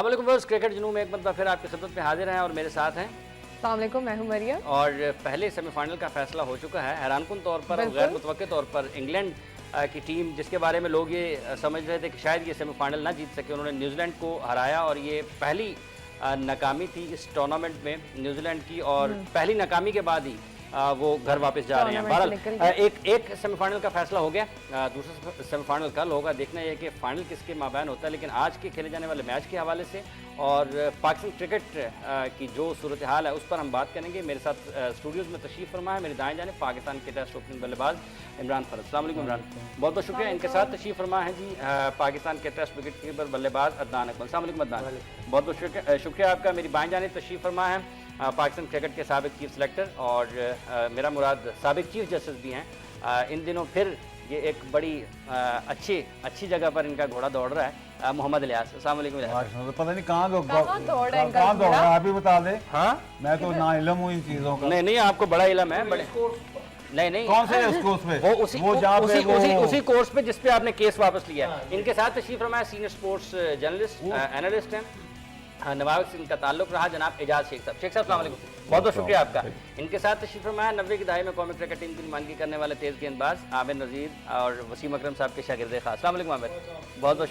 अस्सलाम वालेकुम viewers, cricket जुनून में एक मरतबा फिर आपकी खिदमत में हाजिर हैं और मेरे साथ हैं। अस्सलाम वालेकुम, मैं हूं मरियम। और पहले सेमीफाइनल का फैसला हो चुका है। हैरानकुन तौर पर और गैर मुतवक्के तौर पर इंग्लैंड की टीम, जिसके बारे में लोग ये समझ रहे थे कि शायद ये सेमीफाइनल ना जीत सके, उन्होंने न्यूजीलैंड को हराया और ये पहली नाकामी थी इस टूर्नामेंट में न्यूजीलैंड की। और पहली नाकामी के बाद ही वो घर वापस जा रहे हैं। बहरहाल एक सेमीफाइनल का फैसला हो गया, दूसरा सेमीफाइनल कल होगा। देखना यह कि फाइनल किसके माबैन होता है। लेकिन आज के खेले जाने वाले मैच के हवाले से और पाकिस्तान क्रिकेट की जो सूरत हाल है उस पर हम बात करेंगे। मेरे साथ स्टूडियोज़ में तशरीफ़ फरमा है मेरे दाएं जाने पाकिस्तान के टेस्ट ओपनिंग बल्लेबाज इमरान फरद। अस्सलाम वालेकुम इमरान, बहुत बहुत शुक्रिया। इनके साथ तशरीफ़ फरमा है जी पाकिस्तान के टेस्ट विकेट कीपर बल्लेबाज अदनान अकमल। अस्सलाम वालेकुम अदनान, बहुत बहुत शुक्रिया आपका। मेरी बाएं जाने तशरीफ़ फरमा है पाकिस्तान क्रिकेट के साबिक चीफ सेलेक्टर और मेरा मुराद साबिक चीफ जस्टिस भी हैं। इन दिनों फिर ये एक बड़ी अच्छी जगह पर इनका घोड़ा दौड़ रहा है, मोहम्मद इलियास। अस्सलाम वालेकुम इलियास। पता नहीं कहाँ दौड़ रहा है, आप ही बता दे। हाँ, मैं तो ना इल्म हूँ इन चीज़ों का। नहीं, आपको बड़ा इल्म है। बड़े नहीं कौन से कोर्स पे? उसी कोर्स पे जिस पे आपने केस वापस लिया है। इनके साथ तशरीफ फरमा सीनियर स्पोर्ट्स जर्नलिस्ट एनालिस्ट हैं, नवाब से इनका ताल्लुक रहा, जनाब एजाज शेख साहब। शेख साहब अस्सलाम वालेकुम, बहुत बहुत शुक्रिया आपका। इनके साथ तशरीफ फरमाया 90 की दहाई में कौमी क्रिकेट टीम की नुमाइंदगी करने वाले तेज गेंदबाज आमिर नज़ीर और वसीम अकरम साहब के शागिर्द खास। अस्सलाम वालेकुम आमिर, बहुत बहुत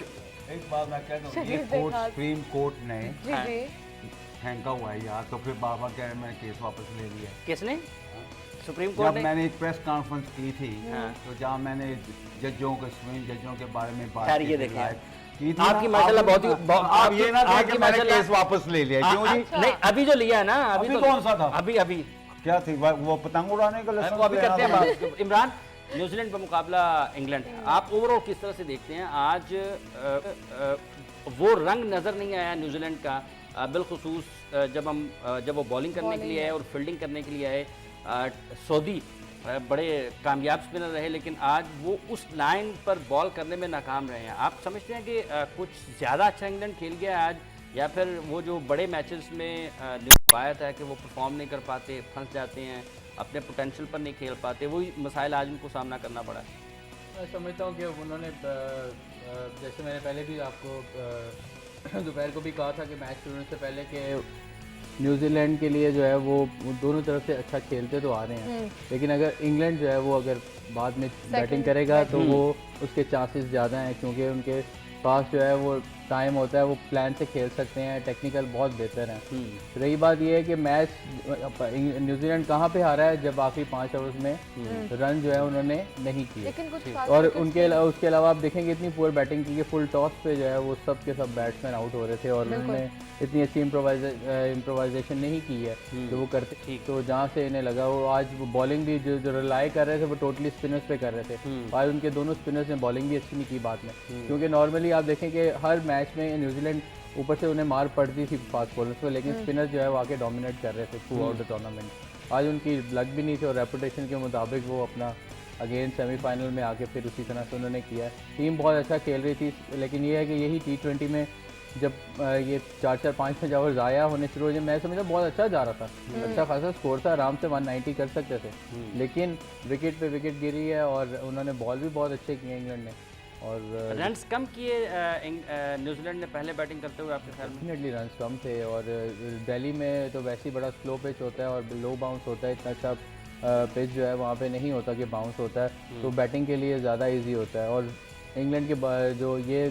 एक बात मैं कह दूं, ये कोर्ट सुप्रीम कोर्ट ने फेंका हुआ है यार, तो फिर बाबा कह रहे मैं केस वापस ले लिया। किसने? सुप्रीम कोर्ट ने? मैंने एक प्रेस कॉन्फ्रेंस की थी तो जहाँ मैंने जजों के सुप्रीम जजों के बारे में बात की थी। आपकी माशाल्लाह बहुत आप ये ना कहें कि मैंने केस वापस ले लिया। क्यों जी? नहीं, अभी जो लिया है ना, अभी कौन सा था? अभी क्या थी वो पतंग उड़ाने का? वो अभी करते हैं बात। इमरान, न्यूजीलैंड का मुकाबला इंग्लैंड, आप ओवरऑल किस तरह से देखते हैं? आज वो रंग नजर नहीं आया न्यूजीलैंड का, बिलखुसूस जब वो बॉलिंग करने के लिए आए और फील्डिंग करने के लिए आए। सऊदी बड़े कामयाब स्पिनर रहे, लेकिन आज वो उस लाइन पर बॉल करने में नाकाम रहे हैं। आप समझते हैं कि कुछ ज़्यादा अच्छा इंग्लैंड खेल गया आज, या फिर वो जो बड़े मैचेस में रिवायत है कि वो परफॉर्म नहीं कर पाते, फंस जाते हैं, अपने पोटेंशियल पर नहीं खेल पाते, वही मसाइल आज उनको सामना करना पड़ा है? मैं समझता हूँ कि उन्होंने जैसे मैंने पहले भी आपको दोपहर को भी कहा था कि मैच शुरू से पहले कि न्यूजीलैंड के लिए जो है वो दोनों तरफ से अच्छा खेलते तो आ रहे हैं, लेकिन अगर इंग्लैंड जो है वो अगर बाद में बैटिंग करेगा तो वो उसके चांसेस ज़्यादा हैं, क्योंकि उनके पास जो है वो टाइम होता है, वो प्लान से खेल सकते हैं, टेक्निकल बहुत बेहतर हैं। रही बात ये है कि मैच न्यूजीलैंड कहाँ पे हारा है, जब आखिरी 5 ओवर्स में रन जो है उन्होंने नहीं किए। और उसके अलावा आप देखेंगे इतनी पुअर बैटिंग की कि फुल टॉस पे जो है वो सब के सब बैट्समैन आउट हो रहे थे और उन्होंने इतनी अच्छी इम्प्रोवाइजेशन नहीं की है जो वो करते। तो जहाँ से इन्हें लगा वो आज बॉलिंग भी जो रिलाई कर रहे थे वो टोटली स्पिनर्स पे कर रहे थे। आज उनके दोनों स्पिनर्स ने बॉलिंग भी अच्छी नहीं की बाद में, क्योंकि नॉर्मली आप देखें कि हर मैच में न्यूजीलैंड ऊपर से उन्हें मार पड़ती थी फास्ट बॉलर्स को, लेकिन स्पिनर्स जो है वो आके डोमिनेट कर रहे थे थ्रू आउट द टूर्नामेंट। आज उनकी लक भी नहीं थी और रेपुटेशन के मुताबिक वो अपना अगेन सेमीफाइनल में आके फिर उसी तरह से उन्होंने किया है। टीम बहुत अच्छा खेल रही थी, लेकिन ये है कि यही T20 में जब ये 4-5 ओवर ज़ाया होने शुरू हो जाए, मैं समझता बहुत अच्छा जा रहा था, अच्छा खासा स्कोर था, आराम से 190 कर सकते थे, लेकिन विकेट पे विकेट गिरी है और उन्होंने बॉल भी बहुत अच्छे किए इंग्लैंड ने और रन्स कम किए न्यूजीलैंड ने पहले बैटिंग करते हुए, आपके ख्याल में? डेफिनेटली रन्स कम थे और दिल्ली में तो वैसे ही बड़ा स्लो पिच होता है और लो बाउंस होता है, इतना अच्छा पिच जो है वहाँ पे नहीं होता कि बाउंस होता है, तो बैटिंग के लिए ज़्यादा इजी होता है। और इंग्लैंड के जो ये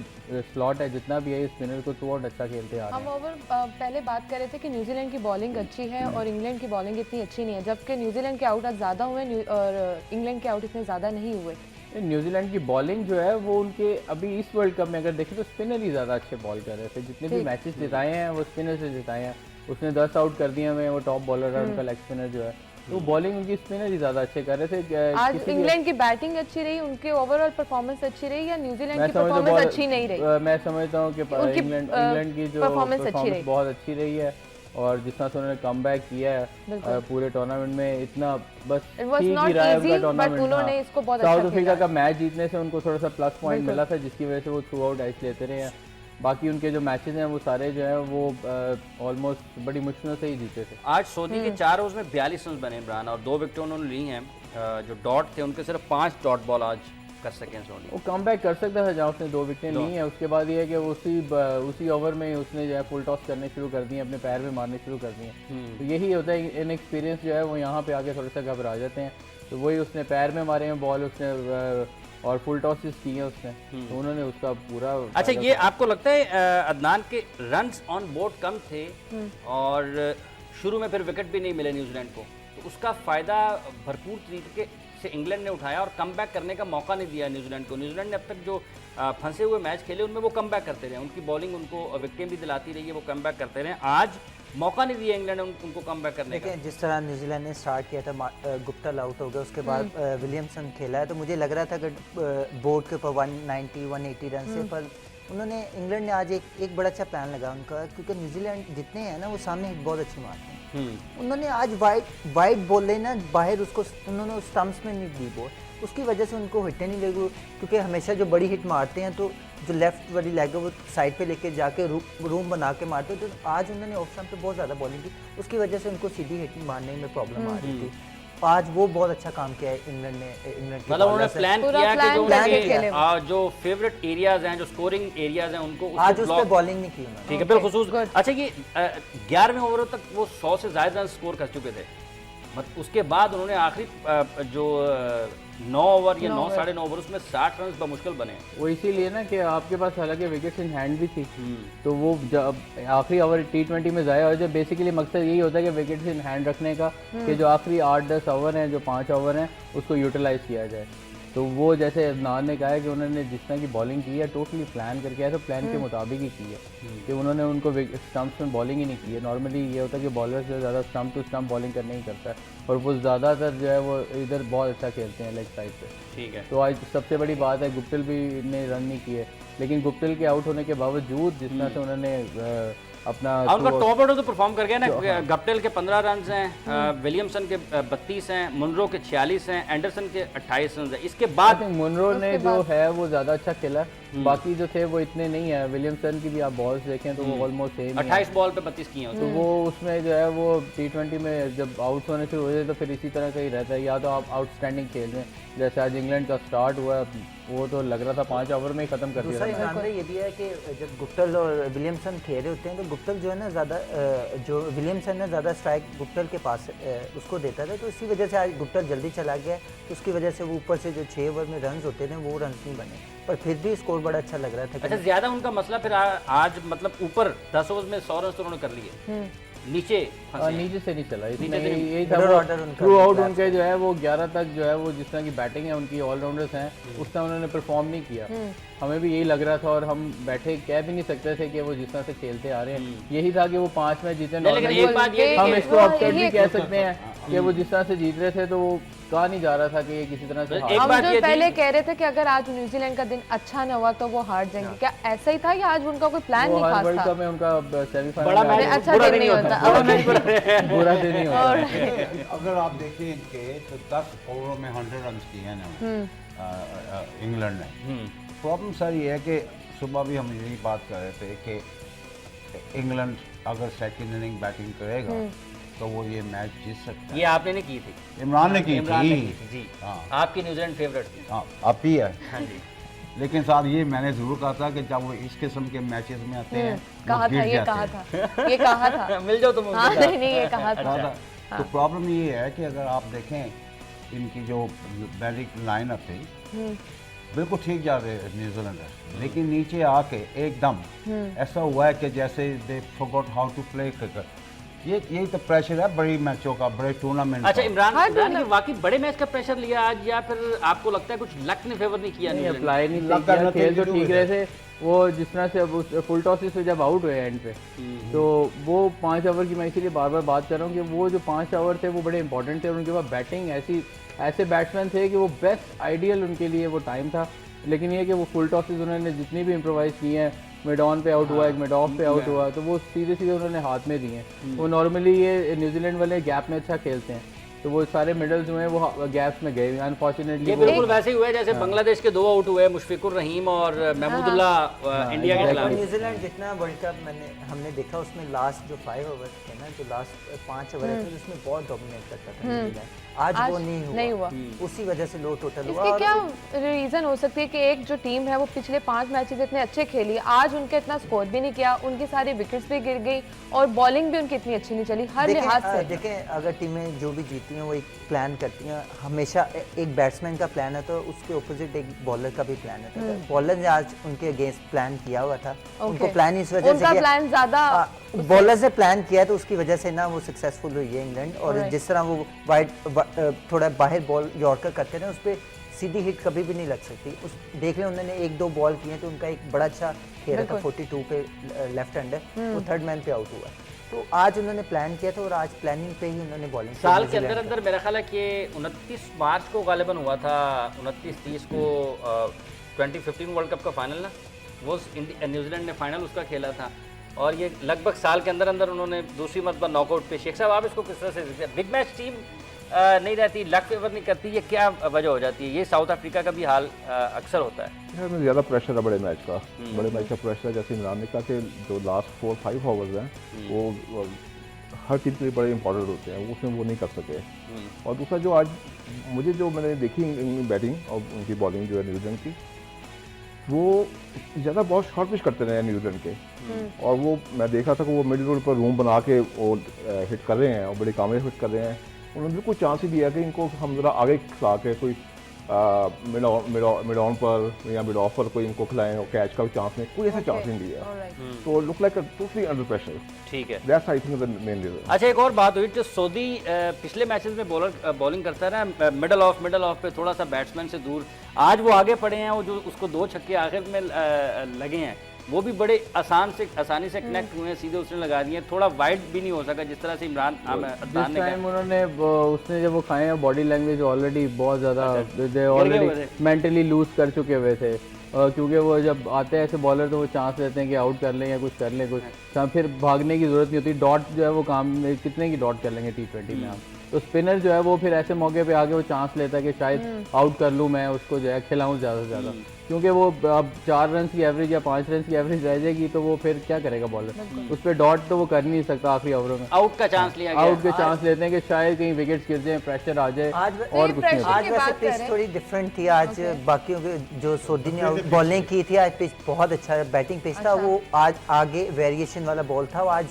स्लॉट है जितना भी है स्पिनर को थ्रू आउट अच्छा खेलते आ रहे हैं। हम ओवर पहले बात कर रहे थे कि न्यूजीलैंड की बॉलिंग अच्छी है और इंग्लैंड की बॉलिंग इतनी अच्छी नहीं है, जबकि न्यूजीलैंड के आउट आज ज़्यादा हुए और इंग्लैंड के आउट इतने ज़्यादा नहीं हुए। न्यूजीलैंड की बॉलिंग जो है वो उनके अभी इस वर्ल्ड कप में अगर देखें तो स्पिनर ही ज़्यादा अच्छे बॉल कर रहे थे, जितने भी मैचेस जिताए हैं वो स्पिनर से जिताए हैं। उसने 10 आउट कर दिए हुए, वो टॉप बॉलर है उनका लेग स्पिनर जो है, तो बॉलिंग उनकी स्पिनर ही ज़्यादा अच्छे कर रहे थे। आज इंग्लैंड की बैटिंग अच्छी रही, उनके ओवरऑल परफॉर्मेंस अच्छी रही, या न्यूजीलैंड की परफॉर्मेंस अच्छी नहीं रही? मैं समझता हूँ कि इंग्लैंड की जो परफॉर्मेंस बहुत अच्छी रही है और जिस तरह से उन्होंने कम बैक किया है पूरे टूर्नामेंट में, इतना बस ठीक ही रहा है उनका टूर्नामेंट। साउथ अफ्रीका का मैच जीतने से उनको थोड़ा सा प्लस पॉइंट मिला था, जिसकी वजह से वो थ्रू आउट आइस लेते रहे हैं। बाकी उनके जो मैचेस हैं वो सारे जो है वो ऑलमोस्ट बड़ी मुश्किल से ही जीते थे। आज सऊदी के 4 ओवर्स में 42 रन बने इमरान और 2 विकेट उन्होंने ली हैं। जो डॉट थे उनके सिर्फ 5 डॉट बॉल आज कर सकें सोनी? वो कम बैक कर सकता था जहाँ उसने 2 विकेटें ली हैं। उसके बाद ये है कि उसी ओवर में उसने जो है फुल टॉस करने शुरू कर दिए, अपने पैर में मारने शुरू कर दिए। तो यही होता है, इनएक्सपीरियंस जो है वो यहाँ पे आके थोड़ा सा घबरा जाते हैं। तो वही उसने पैर में मारे हैं बॉल उसने, और फुल टॉसेस की हैं उसने, तो उन्होंने उसका पूरा। अच्छा, ये आपको लगता है अदनान के रन्स ऑन बोर्ड कम थे और शुरू में फिर विकेट भी नहीं मिले न्यूजीलैंड को, तो उसका फ़ायदा भरपूर तरीके से इंग्लैंड ने उठाया और कम बैक करने का मौका नहीं दिया न्यूजीलैंड को? न्यूजीलैंड ने अब तक जो फंसे हुए मैच खेले उनमें वो कम बैक करते रहे, उनकी बॉलिंग उनको विकेट भी दिलाती रही है, वो कम बैक करते रहे। आज मौका नहीं दिया इंग्लैंड ने उनको कम बैक करने का। जिस तरह न्यूजीलैंड ने स्टार्ट किया था, गुप्टल आउट हो गया, उसके बाद विलियमसन खेला है, तो मुझे लग रहा था कि बोर्ड के ऊपर 190-180 रन से, पर उन्होंने इंग्लैंड ने आज एक बड़ा अच्छा प्लान लगा उनका, क्योंकि न्यूजीलैंड जितने हैं ना वो सामने हिट बहुत अच्छी मारते हैं। उन्होंने आज वाइड बॉल लेना बाहर, उसको उन्होंने स्टम्प्स में नहीं दी बॉल, उसकी वजह से उनको हिटें नहीं लगी, क्योंकि हमेशा जो बड़ी हिट मारते हैं तो जो लेफ्ट वाली लेग है वो साइड पे लेके जाके रूम बना के मारते हैं। तो आज उन्होंने ऑफ स्टम्प पे बहुत ज़्यादा बॉलिंग की, उसकी वजह से उनको सीधी हिट मारने में प्रॉब्लम आ रही थी। आज वो बहुत अच्छा काम किया है इंग्लैंड ने, मतलब उन्होंने प्लान किया कि जो उनके जो फेवरेट एरियाज हैं, जो स्कोरिंग एरियाज हैं, उनको आज उस पे बॉलिंग नहीं की उन्होंने। ठीक है, बिलखुसूस। अच्छा, ये 11वें ओवर तक वो 100 से ज़्यादा रन स्कोर कर चुके थे, उसके बाद उन्होंने आखिरी जो 9 ओवर या 9 साढ़े 9 ओवर उसमें 60 रन बमुश्किल बने। वो इसीलिए ना कि आपके पास हालांकि विकेट्स इन हैंड भी थी, तो वो जब आखिरी ओवर T20 में जाया, और जब बेसिकली मकसद यही होता है कि विकेट्स इन हैंड रखने का, कि जो आखिरी 8-10 ओवर हैं, जो 5 ओवर हैं, उसको यूटिलाइज किया जाए। तो वो जैसे अदनान ने कहा है कि उन्होंने जिस तरह की बॉलिंग की है टोटली प्लान करके आया, तो प्लान के मुताबिक ही की है, कि उन्होंने उनको स्टम्प्स में बॉलिंग ही नहीं की है। नॉर्मली ये होता है कि बॉलर से ज़्यादा स्टम्प टू स्टम्प बॉलिंग करने ही करता है, और वो ज़्यादातर जो है वो इधर बहुत अच्छा खेलते हैं लेग साइड पे। ठीक है, तो आज सबसे बड़ी बात है गुप्टिल भी ने रन नहीं किए, लेकिन गुप्टिल के आउट होने के बावजूद जिस तरह से उन्होंने अपना उनका टॉप ऑर्डर तो परफॉर्म कर गया ना। गप्टिल के 15 रन हैं, विलियमसन के 32 हैं, मुनरो के 46 हैं, एंडरसन के 28 रन हैं। इसके बाद मुनरो ने जो है वो ज़्यादा अच्छा खेला, बाकी जो थे वो इतने नहीं है। विलियमसन की भी आप बॉल्स देखें तो वो ऑलमोस्ट सेम 28 बॉल पे 32 किए हैं। तो वो उसमें जो है वो T20 में जब आउट होने शुरू हो जाए तो फिर इसी तरह का ही रहता है, या तो आप आउटस्टैंडिंग खेल रहे हैं, जैसे आज इंग्लैंड का स्टार्ट हुआ, वो तो लग रहा था 5 ओवर में ही खत्म कर दिया। दूसरा इमरान भाई ये भी है कि जब गुप्टल और विलियमसन खेल रहे होते हैं, तो गुप्टल जो है ना ज़्यादा, जो विलियमसन है ज़्यादा स्ट्राइक गुप्टल के पास उसको देता था, तो इसी वजह से आज गुप्टल जल्दी चला गया, तो उसकी वजह से वो ऊपर से जो 6 ओवर में रन होते थे वो रन नहीं बने, पर फिर भी स्कोर बड़ा अच्छा लग रहा था। अच्छा, ज़्यादा उनका मसला फिर आज मतलब ऊपर 10 ओवर में 100 रन तो उन्होंने कर लिए, नीचे नीचे से नहीं चला, यही थ्रू आउट उनके जो है वो 11 तक जो है वो जिस तरह की बैटिंग है उनकी, ऑलराउंडर्स हैं, उस तरह उन्होंने परफॉर्म नहीं किया। हमें भी यही लग रहा था, और हम बैठे कह भी नहीं सकते थे कि वो जिस तरह से खेलते आ रहे हैं, यही था कि वो 5 मैच जीते। हम इसको अपसेट भी कह सकते हैं कि वो जिस तरह से जीत रहे थे, तो वो कहा नहीं जा रहा था कि ये किसी तरह से हम जो पहले कह रहे थे कि अगर आज न्यूजीलैंड का दिन अच्छा न हुआ तो वो हार जाएंगे, क्या ऐसा ही था या आज उनका कोई प्लान नहीं खास था? वर्ल्ड कप में उनका सेमीफाइनल अच्छा दिन नहीं होता, बुरा दिन नहीं होता। अगर आप देखें इनके तो 10 ओवरों में 100 रन किए हैं ना इंग्लैंड ने। प्रॉब्लम सर ये है कि सुबह भी हम यही बात कर रहे थे कि इंग्लैंड अगर सेकंड इनिंग बैटिंग करेगा तो वो ये मैच जीत सकता है। ये आपने नहीं की थी, इमरान ने की थी जी। हाँ, आपकी न्यूजीलैंड फेवरेट थी। हाँ, आप ही है। हाँ जी, लेकिन साहब ये मैंने जरूर कहा था कि जब वो इस किस्म के मैचेस में आते हैं कहा था, ये कहा था मिल जाओ तुम। हाँ, नहीं ये कहा था। तो प्रॉब्लम ये है कि अगर आप देखें इनकी जो बैटिंग लाइनअप थी बिल्कुल ठीक जा रहे न्यूजीलैंडर, लेकिन नीचे आके एकदम ऐसा हुआ है कि जैसे they forgot how to play cricket. यही तो प्रेशर है बड़ी मैचों का, बड़े टूर्नामेंट। अच्छा, इमरान ये वाकई बड़े मैच का प्रेशर लिया आज, या फिर आपको लगता है कुछ लक ने फेवर नहीं किया? नहीं, अप्लाई नहीं किया, खेल तो ठीक रहे थे। वो जिस तरह से फुल टॉसेस से जब आउट हुए एंड पे, तो वो 5 ओवर की मैं इसीलिए बार बार बात कर रहा हूँ कि वो जो 5 ओवर थे वो बड़े इंपॉर्टेंट थे। उनके पास बैटिंग ऐसे बैट्समैन थे कि वो बेस्ट आइडियल उनके लिए वो टाइम था, लेकिन ये कि वो फुल टॉसेस उन्होंने जितनी भी इम्प्रोवाइज किए हैं, मिड ऑन पे आउट हुआ, एक मिड ऑफ पे आउट हुआ, तो वो सीधे उन्होंने हाथ में दिए। वो नॉर्मली ये न्यूजीलैंड वाले गैप में अच्छा खेलते हैं, तो वो सारे मिडल्स जो हैं वो गैप्स में गए अनफॉर्चुनेटली। ये बिल्कुल वैसे ही हुआ है जैसे बांग्लादेश के 2 आउट हुए, मुशफिकुर रहीम और महमूदुल्लाह इंडिया के खिलाफ। न्यूजीलैंड जितना वर्ल्ड कप हमने देखा उसमें लास्ट जो 5 ओवर थे ना, जो लास्ट 5 ओवर थे उसमें बहुत डोमिनेट करता था न्यूजीलैंड। आज वो नहीं हुआ। उसी वजह से लो टोटल हुआ। इसकी क्या रीजन हो सकती है कि एक जो टीम है वो पिछले 5 मैचेस इतने अच्छे खेली, आज उनका इतना स्कोर भी नहीं किया, उनकी सारी विकेट्स भी गिर गई और बॉलिंग भी उनकी इतनी अच्छी नहीं चली हर लिहाज से। देखें अगर टीमें जो भी जीती हैं वो एक प्लान करती हैं, हमेशा एक बैट्समैन का प्लान है तो उसके ऑपोजिट एक बॉलर का भी प्लान है। बॉलर ने आज उनके अगेंस्ट प्लान किया हुआ था, उनको प्लान इस वजह से उनका प्लान ज्यादा बॉलर से प्लान किया तो उसकी वजह से ना वो सक्सेसफुल हुई है इंग्लैंड। और जिस तरह वो वाइड थोड़ा बाहर बॉल यॉर्कर करते हैं उस पर सीधी हिट कभी भी नहीं लग सकती। उस देख लें उन्होंने 1-2 बॉल किए तो उनका एक बड़ा अच्छा खेला था 42 पे लेफ्ट हैंडर, वो थर्ड मैन पे आउट हुआ। तो आज उन्होंने प्लान किया था और आज प्लानिंग पे ही उन्होंने बॉलिंग साल के अंदर अंदर मेरा ख्याल है कि 29 मार्च को गालिबन हुआ था, 29-30 को 2015 वर्ल्ड कप का फाइनल ना, वो न्यूजीलैंड ने फाइनल उसका खेला था और ये लगभग साल के अंदर अंदर उन्होंने दूसरी मरतबा नॉकआउट पे। शेख साहब आप इसको किस तरह से देखते हैं? बिग मैच टीम नहीं रहती, लक फेवर नहीं करती, ये क्या वजह हो जाती है? ये साउथ अफ्रीका का भी हाल अक्सर होता है। यार में ज़्यादा प्रेशर है बड़े मैच का, बड़े मैच का प्रेशर। जैसे इमरान ने कहा कि जो लास्ट 4-5 ओवर्स हैं वो हर टीम के लिए बड़े इंपॉर्टेंट होते हैं, उसमें वो नहीं कर सके। और दूसरा जो आज मुझे जो मैंने देखी उनकी बैटिंग और उनकी बॉलिंग जो है न्यूजीलैंड की, वो ज़्यादा बहुत शॉर्ट पिच करते रहे न्यूजीलैंड के। और वो मैं देखा था कि वो मिडिल रोड पर रूम बना के वो हिट कर रहे हैं और बड़े कामयाब हिट कर रहे हैं। उन्होंने बिल्कुल चांस ही दिया कि इनको हम ज़रा आगे खिला के कोई मिड ऑन पर या मिड ऑफ पर कोई इनको खिलाएं और कैच का भी चांस नहीं, कोई ऐसा चांस नहीं दिया। तो look like totally under pressure. ठीक है, that's I think the main reason. अच्छा एक और बात हुई, जो सऊदी पिछले मैचेस में बॉलिंग करता है ना मिडल ऑफ पे थोड़ा सा बैट्समैन से दूर, आज वो आगे पड़े हैं, वो जो उसको 2 छक्के आखिर में लगे हैं वो भी बड़े आसानी से कनेक्ट हुए हैं, सीधे उसने लगा दिए, थोड़ा वाइड भी नहीं हो सका जिस तरह से इमरान अदनान ने कहा। उन्होंने उसने जब वो खाए हैं बॉडी लैंग्वेज ऑलरेडी बहुत ज़्यादा ऑलरेडी मेंटली लूज कर चुके हुए थे, क्योंकि वो जब आते हैं ऐसे बॉलर तो वो चांस लेते हैं कि आउट कर लें या कुछ कर लें, कुछ फिर भागने की ज़रूरत नहीं होती। डॉट जो है वो काम कितने की डॉट कर लेंगे T20 में आप, तो स्पिनर जो है वो फिर ऐसे मौके पे आके वो चांस लेता है कि शायद आउट कर लूँ मैं, उसको जो है खिलाऊँ ज़्यादा से ज़्यादा, क्योंकि वो अब 4 रन की एवरेज या 5 रन की एवरेज रह जाएगी तो वो फिर क्या करेगा बॉलर, उस पर डॉट तो वो कर नहीं सकता आखिरी ओवरों में। आउट का चांस लिया गया, आउट के चांस लेते हैं कि शायद कहीं विकेट्स गिर जाए, प्रेशर आ जाए और कुछ नहीं। आज वैसे पिच थोड़ी डिफरेंट थी, आज बाकियों के जो सऊदी ने बॉलिंग की थी आज पिच बहुत अच्छा बैटिंग पिच था, वो आज आगे वेरिएशन वाला बॉल था, वो आज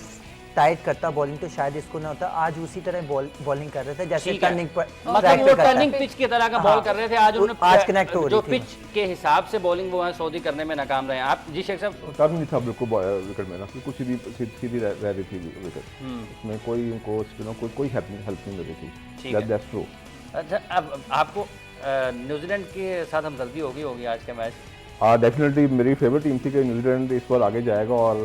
टाइट करता बॉलिंग तो शायद इसको ना होता, आज उसी तरह बॉलिंग कर रहे थे जैसे टर्निंग पर मतलब वो टर्निंग पिच की तरह का बॉल कर रहे थे। आज उन्होंने आज कनेक्ट हो जो पिच के हिसाब से बॉलिंग वो है सऊदी करने में नाकाम रहे हैं। आप जी शेख साहब? टर्न नहीं था बिल्कुल विकेट में ना, बिल्कुल सीधी रह रही थी विकेट, उसमें कोई उनको स्पिनर कोई हेल्प नहीं मिल रही थी। That's true. अच्छा अब आपको न्यूजीलैंड के साथ हमदर्दी होगी आज का मैच? डेफिनेटली मेरी फेवरेट टीम थी कि न्यूजीलैंड इस बार आगे जाएगा और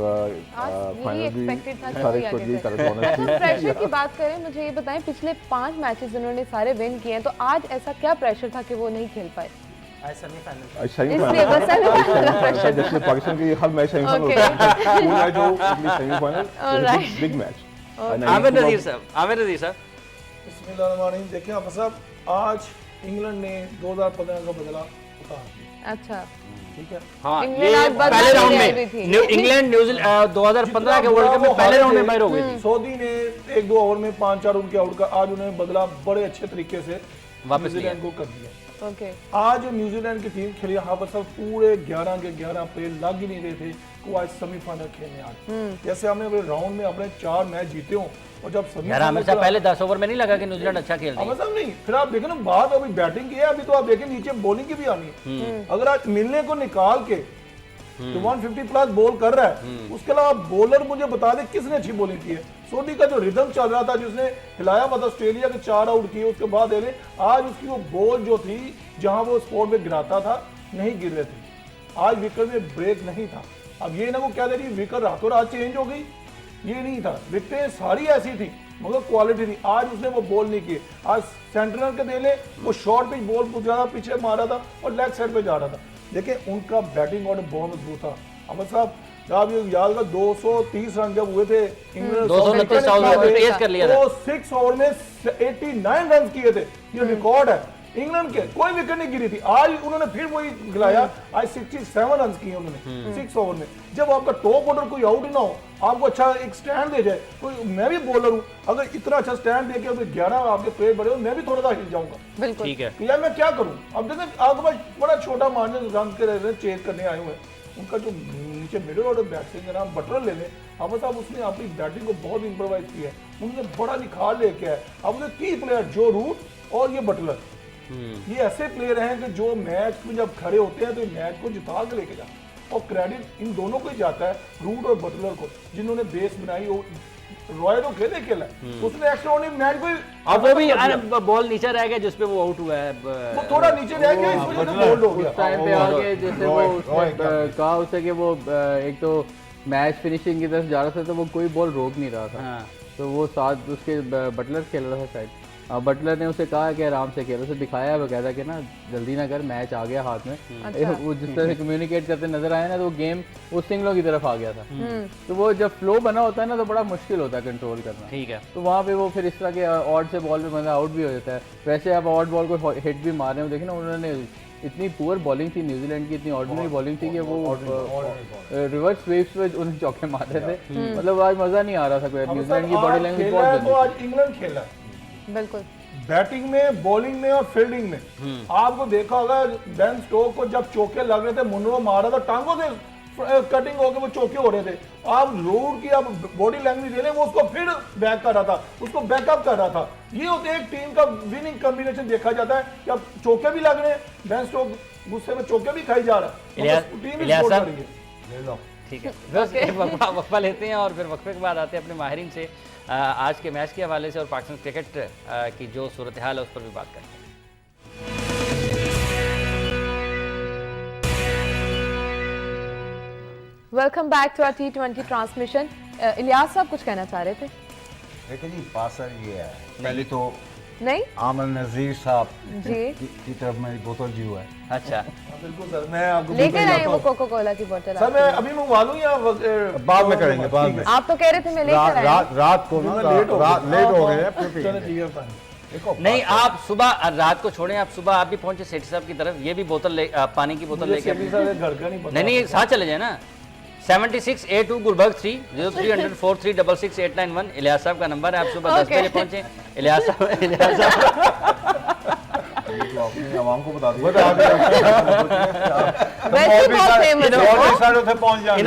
फाइनल भी सारे प्रेशर की बात करें, मुझे ये बताएं पिछले 5 मैचेस उन्होंने सारे विन किए हैं, तो आज ऐसा क्या प्रेशर था कि वो नहीं खेल पाए? सेमीफाइनल जैसे पाकिस्तान के हर मैच सेमीफाइनल होता है, जो सेमीफाइनल बिग मैच। आमिर नज़ीर साहब बिस्मिल्लाहिर्रहमानिर्रहीम। देखिए आप साहब, आज इंग्लैंड ने 2015 का बदला उतार दिया। अच्छा ठीक है, हाँ, ये पहले राउंड में इंग्लैंड न्यूजीलैंड 2015 के वर्ल्ड कप में पहले राउंड में बाहर हो गई थी। सऊदी ने 1-2 ओवर में 5-4 उनके आउट का आज उन्होंने बदला बड़े अच्छे तरीके से वापस न्यूजीलैंड को कर दिया। आज न्यूजीलैंड की टीम खेली, यहाँ पर सब पूरे 11 के 11 पे लग ही नहीं रहे थे कि आज सेमीफाइनल खेलने आ रहे। जैसे हमने अपने राउंड में अपने 4 मैच जीते हों और जब सेमीफाइनल से पहले 10 ओवर में नहीं लगा कि न्यूजीलैंड अच्छा खेल रही है। नहीं, फिर आप देखें ना, बात अभी बैटिंग की है, अभी तो आप देखें नीचे बॉलिंग की भी आनी है। अगर आज मिलने को निकाल के जो 150 प्लस बॉल कर रहा है, उसके अलावा बॉलर मुझे बता दे किसने अच्छी बॉलिंग की है। सऊदी का जो रिदम चल रहा था, जिसने हिलाया मतलब ऑस्ट्रेलिया के 4 आउट किए, उसके बाद आज उसकी वो बॉल जो थी जहां वो स्पॉट पे गिराता था नहीं गिर रहे थे। आज विकेट में ब्रेक नहीं था। अब ये ना वो क्या दे रही विकेट रातों रात चेंज हो गई, ये नहीं था। विकेटें सारी ऐसी थी मगर क्वालिटी थी। आज उसने वो बॉल नहीं किए। आज सेंट्रल के देले वो शॉर्ट पिच बॉल ज्यादा पीछे मारा था और लेग साइड पे जा रहा था। देखिए उनका बैटिंग ऑर्डर बहुत मजबूत था। अहमद साहब आप ये याद रखो 230 रन जब हुए थे इंग्लैंड 229 ओवर में पेस कर लिया था। तो 6 ओवर में 89 रन किए थे, ये रिकॉर्ड है इंग्लैंड के, कोई विकेट नहीं गिरी थी। आज उन्होंने फिर वही गिराया, आज 67 रन किए उन्होंने 6 ओवर में। जब आपका टॉप ऑर्डर कोई आउट ही ना हो, आपको अच्छा एक स्टैंड दे जाए, कोई मैं भी बॉलर हूं, अगर इतना अच्छा स्टैंड दे के अगर 11 आपके प्लेयर बड़े हो, मैं भी थोड़ा सा हिल जाऊंगा। बिल्कुल ठीक है। कि यार मैं क्या करूं। अब देखें आपके पास बड़ा छोटा मार्जिन रन के रहे चेज करने आए हुए हैं, उनका जो नीचे मिडिल ऑर्डर बैट्समैन का नाम बटलर ले लें, अब साहब उसने अपनी बैटिंग को बहुत इंप्रोवाइज किया है, उन्होंने बड़ा निखार लेके आया। अब उनके की प्लेयर जो रूट और ये बटलर, ये ऐसे प्लेयर हैं कि जो मैच में जब खड़े होते हैं तो मैच को जिता के लेके जाते हैं, और क्रेडिट इन दोनों को ही जाता है, रूट और बटलर को, जिन्होंने बेस बनाई। रॉय तो खेला उसने एक्स्ट्रा मैच को अब वो भी बॉल नीचे रह गया जिस पे वो आउट हुआ है, वो थोड़ा नीचे रह गया, इस वजह से बोल्ड हो गया। उस टाइम पे आके जैसे वो उसने कहा उसे कि वो एक तो मैच फिनिशिंग की तरफ जा रहा था, तो वो कोई बॉल रोक नहीं रहा था। हाँ। तो वो साथ उसके बटलर खेल रहा था शायद, बटलर ने उसे कहा कि आराम से खेलो, उसे दिखाया वगैरह कि ना जल्दी ना कर, मैच आ गया हाथ में। अच्छा। वो जिस तरह से कम्युनिकेट करते नजर आए ना, तो वो गेम वो सिंगलों की तरफ आ गया था। तो वो जब फ्लो बना होता है ना, तो बड़ा मुश्किल होता है कंट्रोल करना। ठीक है। तो वहाँ पे वो फिर इस तरह के ऑड से बॉल पे बंदा आउट भी हो जाता है। वैसे आप ऑड बॉल को हिट भी मार रहे हो, देखिए ना उन्होंने इतनी पुअर बॉलिंग थी न्यूजीलैंड की, इतनी ऑर्डिनरी बॉलिंग थी कि वो रिवर्स स्वीप्स पे उन्हें चौके मार रहे थे। मतलब आज मजा नहीं आ रहा था, न्यूजीलैंड की बॉडी लैंग्वेज बहुत तो आज इंग्लैंड खेला बिल्कुल बैटिंग में, बॉलिंग में और फील्डिंग में। आपको देखा होगा बेन स्टोक को जब चौके लग रहे थे, मुनरो मार रहा था, टांगों से कटिंग होकर वो चौके हो रहे थे। आप रूट की आप बॉडी लैंग्वेज दे रहे हैं, वो उसको फिर बैक कर रहा था, उसको बैकअप कर रहा था। ये होते हैं एक टीम का विनिंग कॉम्बिनेशन देखा जाता है कि अब चौके भी लग रहे हैं, बेन स्टोक गुस्से में चौके भी खाई जा रहा है, टीम भी सपोर्ट कर रही है। ले लो ठीक है, बस एक वक्फा लेते हैं और फिर वक्फे के बाद आते हैं अपने माहिरीन से आज के मैच के हवाले से और पाकिस्तान क्रिकेट की जो सूरत हाल है उस पर भी बात करते हैं। Welcome back to our T20 transmission. Ilyas साहब कुछ कहना चाह रहे थे? देखिए जी, बात सर ये है, पहले तो नहीं आमर नजीर साहब जी की तरफ मेरी बोतल जी हुआ है। अच्छा, बिल्कुल सर, मैं आपको लेकर आए वो कोको कोला की बोतल। सर मैं अभी मंगवा लूं या बाद में करेंगे, बाद में। आप तो कह रहे थे मैं लेकर आया। रात को ना लेट हो गए हैं, फिर चलो ठीक है। देखो नहीं आप सुबह रात को छोड़ें, आप सुबह आप भी पहुंचे सेठी साहब की तरफ, ये भी बोतल पानी की बोतल लेके घर का नहीं पता। नहीं साथ चले जाए ना। 76A2 गुलबर्ग 3 0300 4366 इलियास साहब का नंबर है। आप सुबह 10 बजे पहुंचे। इलियास साहब अपनी आवाम को बता दिया वैसे बहुत फेमस है। पहुंच जाएंगे।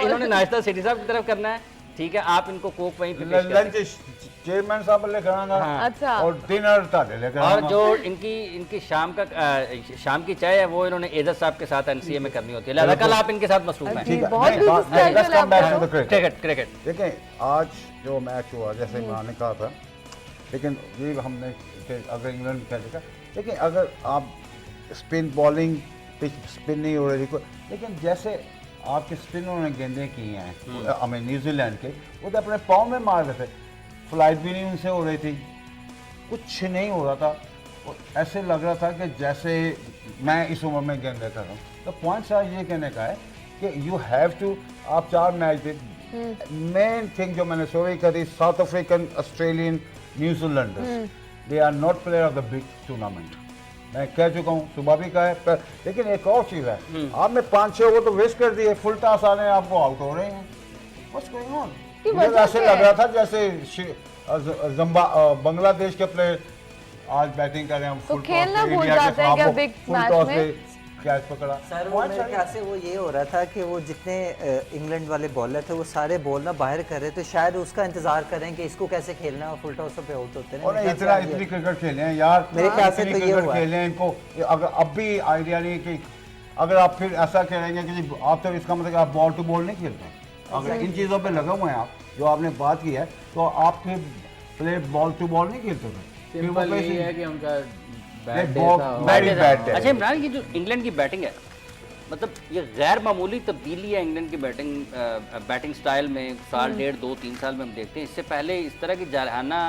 इन्होंने नाश्ता सेठी साहब की तरफ करना है, ठीक है। आप इनको कोक वहीं पे पेश करें। लंच चेयरमैन साहब लेकर आऊंगा अच्छा और डिनर ताले लेकर और आऊंगा। जो इनकी शाम की चाय है वो इन्होंने एजाज साहब के साथ एनसीए में करनी होती है, लिहाजा कल आप इनके साथ मसरूफ हैं। ठीक है, बहुत नहीं, business नहीं, let's casual come back है to the cricket। क्रिकेट देखें आज जो मैच हुआ, जैसे इमरान ने कहा था, लेकिन ये हमने कि अगर इंग्लैंड खेलेगा, लेकिन अगर आप स्पिन बॉलिंग पिच स्पिन नहीं हो रही थी, लेकिन जैसे आपके स्पिनरों ने गेंदें की हैं हमें न्यूजीलैंड के, वो तो अपने पाँव में मार रहे थे, फ्लाइट भी नहीं उनसे हो रही थी, कुछ नहीं हो रहा था। और ऐसे लग रहा था कि जैसे मैं इस उम्र में गेंदें कर रहा हूँ। तो पॉइंट साहब ये कहने का है कि यू हैव टू, आप 4 मैच दे, मेन थिंग जो मैंने सॉरी करी, South African, Australian, New Zealanders, they are not player of the big tournament. मैं कह चुका हूँ, सुबह भी कहा है, लेकिन एक और चीज़ है, आपने 5-6 ओवर तो वेस्ट कर दिए, फुल टॉस आ रहे हैं, आपको आउट हो रहे हैं। What's going on? मुझे ऐसे लग रहा था जैसे बांग्लादेश के प्लेयर आज बैटिंग कर रहे हैं, तो खेलना भूल जाते हैं क्या बिग मैच में? कैच पकड़ा सर वो मेरे ख्याल से वो ये हो रहा था कि वो जितने इंग्लैंड वाले बॉलर थे वो सारे बॉल ना बाहर कर रहे थे, शायद उसका इंतजार करें कि इसको कैसे खेलना है और फुल टॉसों पे आउट होते हैं। और इतनी क्रिकेट खेले हैं यार, मेरे ख्याल से तो ये हुआ खेले हैं इनको। अगर अब भी आइडिया नहीं कि अगर आप फिर ऐसा खेलेंगे कि आप तो इसका मतलब आप बॉल टू बॉल नहीं खेलते, अगर इन चीज़ों पे लगे हुए हैं आप, जो आपने बात की है, तो आप फिर प्ले बॉल टू बॉल नहीं खेलते थे। सिंपल यही है कि उनका अच्छा इमरान, ये जो इंग्लैंड की बैटिंग है, मतलब ये गैर मामूली तब्दीली है इंग्लैंड की बैटिंग स्टाइल में। साल 1.5, 2, 3 साल में हम देखते हैं, इससे पहले इस तरह की जारहाना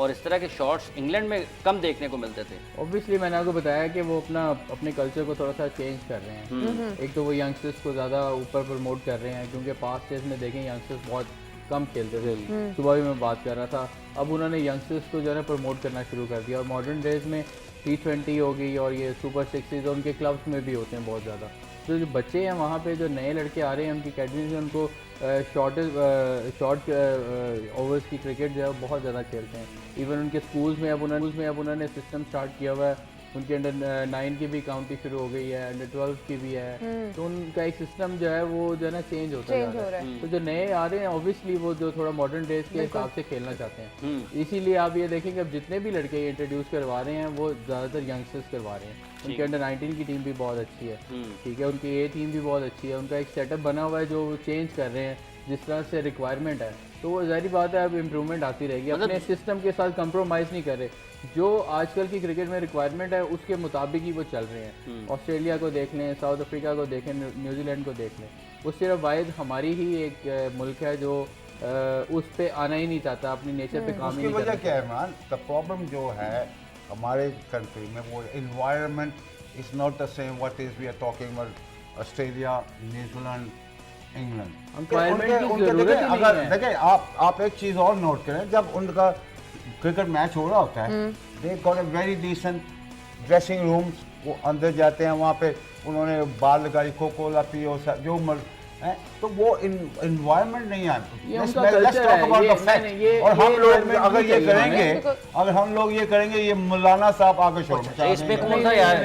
और इस तरह के शॉट्स इंग्लैंड में कम देखने को मिलते थे। ऑब्वियसली मैंने आपको बताया कि वो अपने कल्चर को थोड़ा सा चेंज कर रहे हैं। एक तो वो यंगस्टर्स को ज़्यादा ऊपर प्रमोट कर रहे हैं, क्योंकि पास्ट डेज में देखें यंगस्टर्स बहुत कम खेलते थे। सुबह भी मैं बात कर रहा था, अब उन्होंने यंगस्टर्स को जो है ना प्रमोट करना शुरू कर दिया। और मॉडर्न डेज में T20 हो गई और ये सुपर 60s उनके क्लब्स में भी होते हैं बहुत ज़्यादा। तो जो बच्चे हैं वहाँ पे, जो नए लड़के आ रहे हैं उनकी अकेडमी से, उनको शॉर्ट ओवर्स की क्रिकेट जो है बहुत ज़्यादा खेलते हैं। इवन उनके स्कूल्स में अब उन्होंने सिस्टम स्टार्ट किया हुआ है। उनके अंडर 9 की भी काउंटी शुरू हो गई है, अंडर 12 की भी है। तो उनका एक सिस्टम जो है वो जो है ना चेंज होता जा रहा है। तो जो नए आ रहे हैं ऑब्वियसली वो जो थोड़ा मॉडर्न डेज के हिसाब से खेलना चाहते हैं। इसीलिए आप ये देखेंगे अब जितने भी लड़के इंट्रोड्यूस करवा रहे हैं वो ज़्यादातर यंगस्टर्स करवा रहे हैं। उनके अंडर 19 की टीम भी बहुत अच्छी है, ठीक है, उनकी ए टीम भी बहुत अच्छी है। उनका एक सेटअप बना हुआ है जो चेंज कर रहे हैं जिस तरह से रिक्वायरमेंट है। तो वो ज़ाहिर बात है अब इम्प्रूवमेंट आती रहेगी, अपने सिस्टम के साथ कंप्रोमाइज़ नहीं कर रहे। जो आजकल की क्रिकेट में रिक्वायरमेंट है उसके मुताबिक ही वो चल रहे हैं। ऑस्ट्रेलिया को देख लें, साउथ अफ्रीका को देखें, न्यूजीलैंड को देख लें, वो सिर्फ वाहिद हमारी ही एक मुल्क है जो उस पर आना ही नहीं चाहता, अपनी नेचर पे काम ही नहीं करता। क्या है मान द प्रॉब्लम जो है हमारे कंट्री में, वो environment is not the same what is we are talking about Australia, New Zealand, England. अगर देखें आप एक चीज़ और नोट करें, जब उनका क्रिकेट मैच हो रहा होता है, they got a very decent dressing rooms. वो अंदर जाते हैं, वहाँ पे उन्होंने बाल लगाई, कोकोला पियो, जो तो वो इन्वायरमेंट नहीं है। और हम लोग अगर ये करेंगे, ये मौलाना साहब आगे छोड़, इसमें कौन सा यार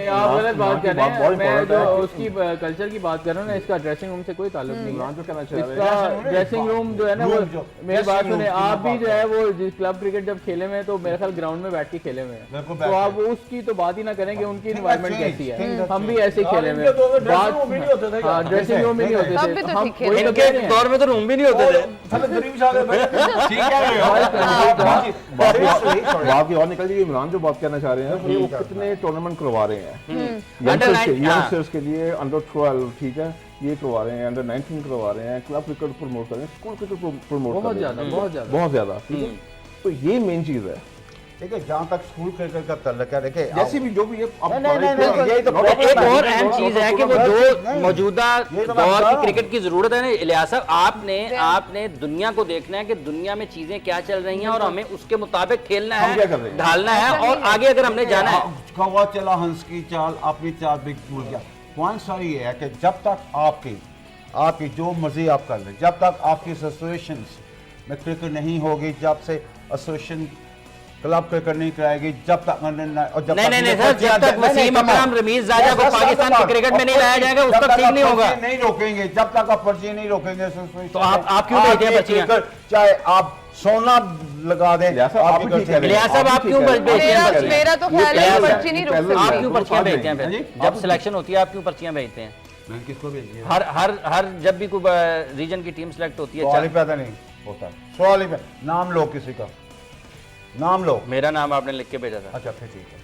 आप गलत बात कर रहे हैं। मैं जो उसकी कल्चर की बात कर रहा हूँ ना, इसका ड्रेसिंग रूम से कोई ताल्लुक नहीं है। इसका ड्रेसिंग रूम जो है ना, वो मेरी बात सुने, आप भी जो है वो जिस क्लब क्रिकेट जब खेले हुए हैं तो मेरे ख्याल ग्राउंड में बैठ के खेले हुए हैं, तो आप उसकी तो बात ही ना करेंगे उनकी इन्वायरमेंट कैसी है। हम भी ऐसे खेले हुए हैं, ड्रेसिंग रूम भी नहीं होते थे, इनके दौर में तो रूम भी नहीं होते थे। बात की और निकल जाएगी। इमरान जो बात करना चाह रहे हैं वो कितने टूर्नामेंट करवा रहे हैं यंगस्टर्स के लिए, अंडर 12, ठीक है, ये करवा रहे हैं, अंडर 19 करवा रहे हैं, क्लब क्रिकेट प्रमोट कर रहे हैं, स्कूल क्रिकेट प्रमोट कर रहे हैं, बहुत ज्यादा, ठीक है। तो ये मेन चीज है। देखिए जहाँ तक स्कूल क्रिकेट का ताल्लुक है, देखिए जैसे भी जो भी ये एक और अहम चीज है कि वो जो मौजूदा दौर की क्रिकेट की जरूरत है ना इलियास साहब, आपने दुनिया को देखना है कि दुनिया में चीजें क्या चल रही हैं और हमें उसके मुताबिक खेलना है, ढालना है और आगे अगर हमने जाना है। कौवा चला हंस की चाल, अपनी चाल भी भूल गया। पॉइंट सारी ये है कि जब तक आपकी जो मर्जी आप कर लें, जब तक आपकी एसोसिएशन में क्रिकेट नहीं होगी, जब से एसोसिएशन क्लब क्रिकेट नहीं कराएगी, जब तक नहीं सर, जब तक वसीम अकरम, रमीज जाजा को पाकिस्तान के क्रिकेट में नहीं लाया जाएगा उस तक ठीक नहीं होगा। नहीं रोकेंगे, जब तक आप पर्ची नहीं रोकेंगे। तो आप क्यों भेजते हैं पर्चियां? चाहे आप सोना लगा दें, लियास साहब आप क्यों भेजते हैं? मेरा तो ख्याल है पर्ची नहीं रोक सकते। आप क्यों पर्चियां भेजते हैं? फिर जब सिलेक्शन होती है आप क्यों पर्चियां भेजते हैं? मैंने किसको भेजी है? हर जब भी कोई रीजन की टीम सेलेक्ट होती है, सवाल ही पैदा नहीं होता। सवाल ही नाम लो, किसी का नाम लो। मेरा नाम आपने लिख के भेजा था। अच्छा फिर ठीक है।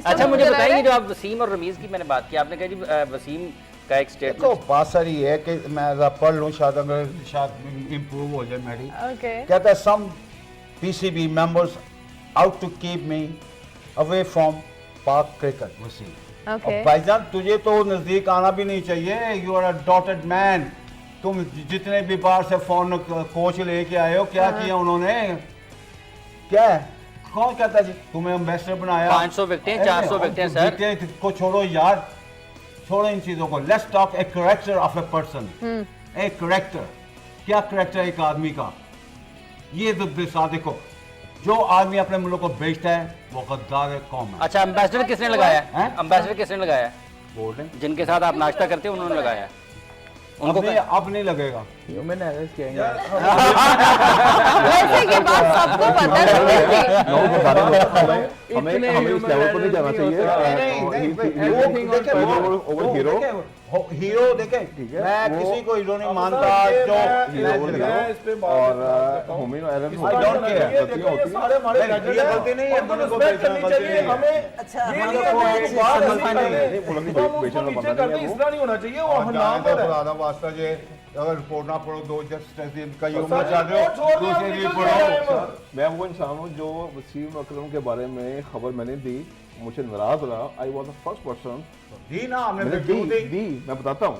अच्छा मुझे बताइए, जो आप वसीम और रमीज की मैंने बात की, आपने कहा जी वसीम का एक स्टेटमेंट। देखो बात सारी है कि मैं पढ़ लूँ, शायद इम्प्रूव हो जाए मेरी। कहता है सम PCB members out to keep me away from park cricket। Wasim भाईजान तुझे तो नजदीक आना भी नहीं चाहिए, you are a dotted man. तुम जितने भी बाहर से फॉरन कोच लेके आए हो, क्या किया उन्होंने? क्या है? कौन कहता है जी तुम्हें एम्बेसडर बनाया? 500 विकेटें, 400 विकेटें सर को छोड़ो यार, छोड़ो इन चीजों को। Let's talk a character of a person. A character, क्या कैरेक्टर है एक आदमी का? ये तो देखो, जो आदमी अपने मुल्क को बेचता है वो गद्दार है, कौम है। अच्छा एम्बेसडर किसने लगाया है? एम्बेसडर किसने लगाया है? बोल रहे जिनके साथ आप नाश्ता करते हैं उन्होंने लगाया है। उनको अब नहीं लगेगा। मैंने अरेस्ट किया है। वैसे ये बात सबको पता है। हमें इस लेवल पर नहीं जाना चाहिए। हीरो देखें, मैं किसी को हीरो नहीं मानता। जो और हुमैन आयरन गलती नहीं है, इस तरह नहीं होना चाहिए। वो अगर रिपोर्ट ना पढ़ो दो जस्ट कई सर, उम्र चल रहे रिपोर्ट छोड़ हो दिया, दूसरी निकल रिपोर्ट गया पढ़ो। है। सर, मैं वो इंसान हूँ जो वसीम अकरम के बारे में खबर मैंने दी, मुझे नाराज रहा। I was the first person दी ना हमने मैंने फिर क्यों दी, मैं बताता हूँ,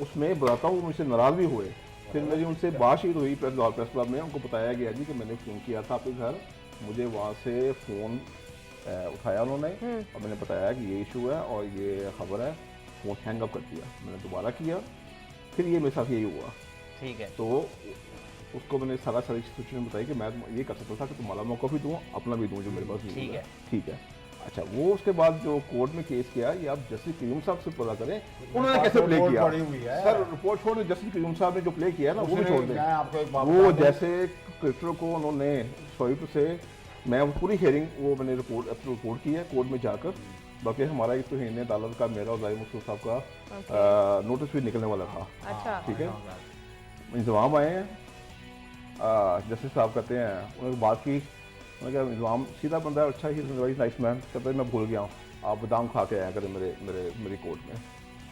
उसमें बताता हूँ, मुझसे नाराज भी हुए। फिर मेरी उनसे बातचीत हुई प्रेस क्लब में, उनको बताया गया जी कि मैंने फ़ोन किया था आपके घर, मुझे वहाँ से फ़ोन उठाया उन्होंने और मैंने बताया कि ये इशू है और ये खबर है, फ़ोन हैंग अप कर दिया। मैंने दोबारा किया, फिर ये मेरे साथ यही हुआ। ठीक है। तो उसको मैंने सारी सिचुएशन बताई कि मैं ये कर सकता था कि तुम्हारा मौका भी दूँ, अपना भी दूँ जो मेरे पास नहीं ठीक हुआ। है। ठीक है। अच्छा, वो उसके बाद जो कोर्ट में केस किया, ये आप जस्टिस क्यूम साहब से पता करें उन्होंने कैसे प्ले रिपोर्ट किया। पड़ी हुई है। सर रिपोर्ट छोड़ दें, जस्टिस क्यूम साहब ने जो प्ले किया है ना वो भी दूसरे- छोड़ दें। मैं आपको एक बात वो बता दूं। जैसे क्रिकेटर को उन्होंने स्वाइप से, मैं वो पूरी हियरिंग वो मैंने रिपोर्ट की है कोर्ट में जाकर। बाकी हमारा एक तो हिन्ने अदालत का, मेरा और जाहिर मसूद साहब का नोटिस भी निकलने वाला था। अच्छा। ठीक है, इंतजाम आए हैं, जस्टिस साहब कहते हैं, उन्होंने बात की, उन्होंने कहा इंतजाम सीधा बंदा है, अच्छा ही वेरी नाइस मैन, कहते हैं मैं भूल गया हूँ, आप बादाम खा के आया करें मेरी कोर्ट में।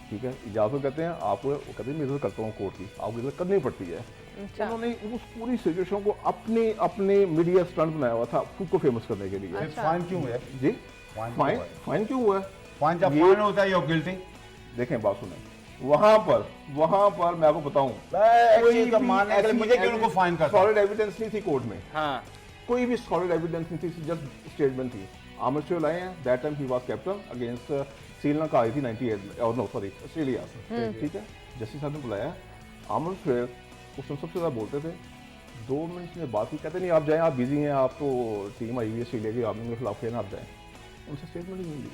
ठीक है, इजाज़त कहते हैं आपको, वो कहते हैं मैं इज्जत करता हूँ कोर्ट की, आपको इज्जत करनी पड़ती है। अच्छा। उन्होंने उस पूरी सिचुएशन को अपने मीडिया स्टंट बनाया हुआ था खुद को फेमस करने के लिए। फिर फाइन क्यों है? जी, फाइन फाइन क्यों हुआ है? फाइन जब ये- फाइन होता है you're guilty। देखें, बात सुने, वहां पर मैं आपको बताऊं, मुझे क्यों उनको फाइन करता? सॉलिड एविडेंस नहीं थी कोर्ट में, हाँ। कोई भी सॉलिड एविडेंस नहीं थी, जस्ट स्टेटमेंट थी। आमिर शेर लाए हैं, that time he was captain against Sri Lanka आई थी 98 में, और नो सॉरी ऑस्ट्रेलिया। ठीक है, जस्टिस साहब ने बुलाया आमिर शेर, उसमें सबसे ज़्यादा बोलते थे। 2 मिनट में बात की, कहते नहीं आप जाएं, आप बिजी हैं, आप तो टीम आई हुई है ऑस्ट्रेलिया की, आपने मेरे खिलाफ खेलना, आप जाएं। उनसे स्टेटमेंट ही नहीं दी।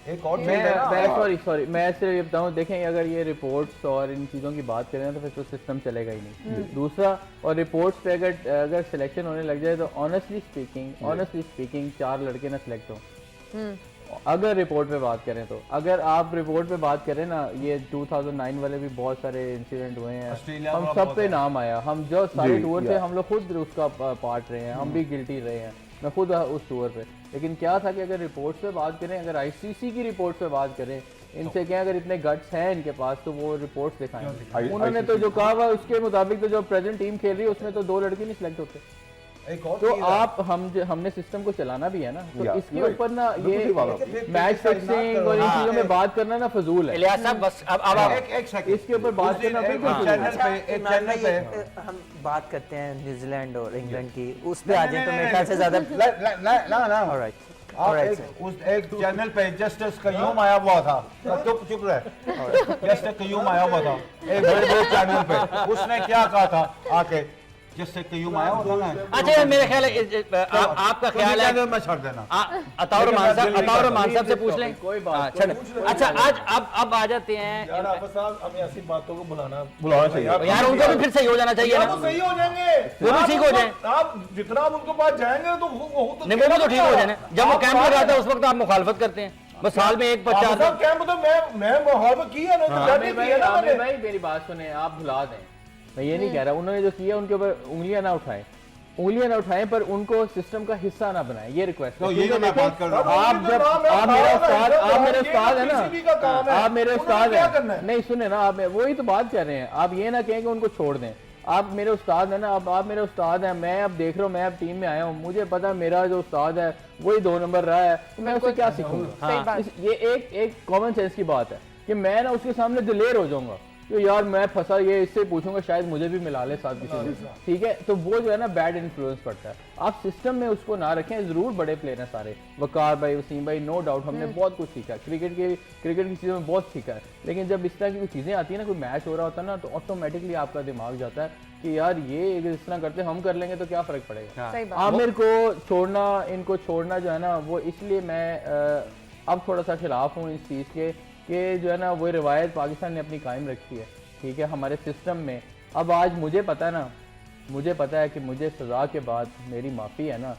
एक और चीज़ है ना, मैं सॉरी मैं सिर्फ ये बताऊं, देखें अगर ये रिपोर्ट्स और इन चीज़ों की बात करें तो फिर तो सिस्टम चलेगा ही नहीं। दूसरा, और रिपोर्ट्स पे अगर सिलेक्शन होने लग जाए तो ऑनेस्टली स्पीकिंग 4 लड़के ना सिलेक्ट हों। अगर रिपोर्ट पे बात करें तो, अगर आप रिपोर्ट पे बात करें ना, ये 2009 वाले भी बहुत सारे इंसिडेंट हुए हैं, ऑस्ट्रेलिया हम वाला सब पे नाम आया, हम जो सारे जी, टूर थे या। हम लोग खुद उसका पार्ट रहे हैं, हम भी गिल्टी रहे हैं, मैं खुद उस टूर पे। लेकिन क्या था कि अगर रिपोर्ट्स पे बात करें, अगर आईसीसी की रिपोर्ट्स पे बात करें, इनसे क्या अगर इतने गट्स हैं इनके पास तो वो रिपोर्ट्स दिखाएं। उन्होंने तो जो कहा हुआ उसके मुताबिक तो जो प्रेजेंट टीम खेल रही है उसमें तो 2 लड़के नहीं सिलेक्ट होते। एक और तो चीज़ है। आप हमने सिस्टम को चलाना भी है ना, तो या, इसके right. ऊपर ना बिल्कुल सही बात ये आपकी। मैच फिक्सिंग और इन चीजों में बात करना ना फजूल है। इलियास साहब बस अब आप एक सेकंड, इसके ऊपर बात करना बिल्कुल एक जरूरी चैनल है। पे एक इमरान चैनल भाई, पे हम बात करते हैं न्यूजीलैंड और इंग्लैंड की, उस पे आ जाए तो मेरे ख्याल से ज्यादा ना ऑलराइट आप एक चैनल पे जस्टिस कयूम आया हुआ था, चुप रहे, जस्टिस कयूम आया हुआ था एक बड़े चैनल पे, उसने क्या कहा था आके, जस्टिस कयूम आया हुआ था ना। अच्छा, मेरे ख्याल है आपका ख्याल है, मैं छोड़ देना। अताउर मान साहब से पूछ लें। कोई बात हाँ, चलो। अच्छा, आज अब आ जाते हैं यार आप साहब हमें ऐसी बातों को बुलाना चाहिए। यार, उनको भी फिर सही हो जाना चाहिए यार ना। वो सही हो जाएंगे, वो भी ठीक हो जाए। आप जितना आप उनके पास जाएंगे तो वो तो नहीं, वो तो ठीक हो जाए ना। जब वो कैंप लगाता है उस वक्त आप मुखालफत करते हैं, बस साल में एक 50 साहब कैंप तो मैं माहौल में किया ना, तो आमिर जाके भाई, किया ना आमिर मैंने। भाई मेरी बात सुने, आप भुला दें, मैं ये नहीं कह रहा, उन्होंने जो किया उनके ऊपर उंगलियां ना उठाएं, पर उनको सिस्टम का हिस्सा ना बनाएं, ये रिक्वेस्ट तो ये मैं बात कर रहा हूँ। आप जब आप मेरे उस्ताद है ना, PCB का काम है, आप मेरे उन्होंने उस्ताद क्या करना हैं, है? नहीं सुने ना, आप वही तो बात कर रहे हैं, आप ये ना कहें कि उनको छोड़ दें। आप मेरे उस्ताद हैं ना, अब आप मेरे उस्ताद हैं, मैं अब देख रहा हूँ, मैं अब टीम में आया हूँ, मुझे पता है मेरा जो उस्ताद है वही 2 नंबर रहा है, तो मैं उससे क्या सीखूंगा। सही बात। ये एक कॉमन सेंस की बात है कि मैं ना उसके सामने दिलेर हो जाऊंगा कि यार मैं फंसा, ये इससे पूछूंगा शायद मुझे भी मिला ले साथ किसी ने, ठीक है, तो वो जो है ना बैड इन्फ्लुएंस पड़ता है। आप सिस्टम में उसको ना रखें। जरूर बड़े प्लेयर हैं सारे, वकार भाई, वसीम भाई, नो डाउट हमने बहुत कुछ सीखा है, क्रिकेट की चीज़ों में बहुत सीखा है, लेकिन जब इस तरह की कोई चीज़ें आती है ना, कोई मैच हो रहा होता है ना, तो ऑटोमेटिकली आपका दिमाग जाता है कि यार ये इस तरह करते हम कर लेंगे तो क्या फ़र्क पड़ेगा। सही बात। आमिर को छोड़ना, इनको छोड़ना जो है ना, वो इसलिए मैं अब थोड़ा सा खिलाफ हूँ इस चीज़ के कि जो है ना वो रिवायत पाकिस्तान ने अपनी कायम रखी है, ठीक है, हमारे सिस्टम में। अब आज मुझे पता है ना, मुझे पता है कि मुझे सजा के बाद मेरी माफ़ी है ना,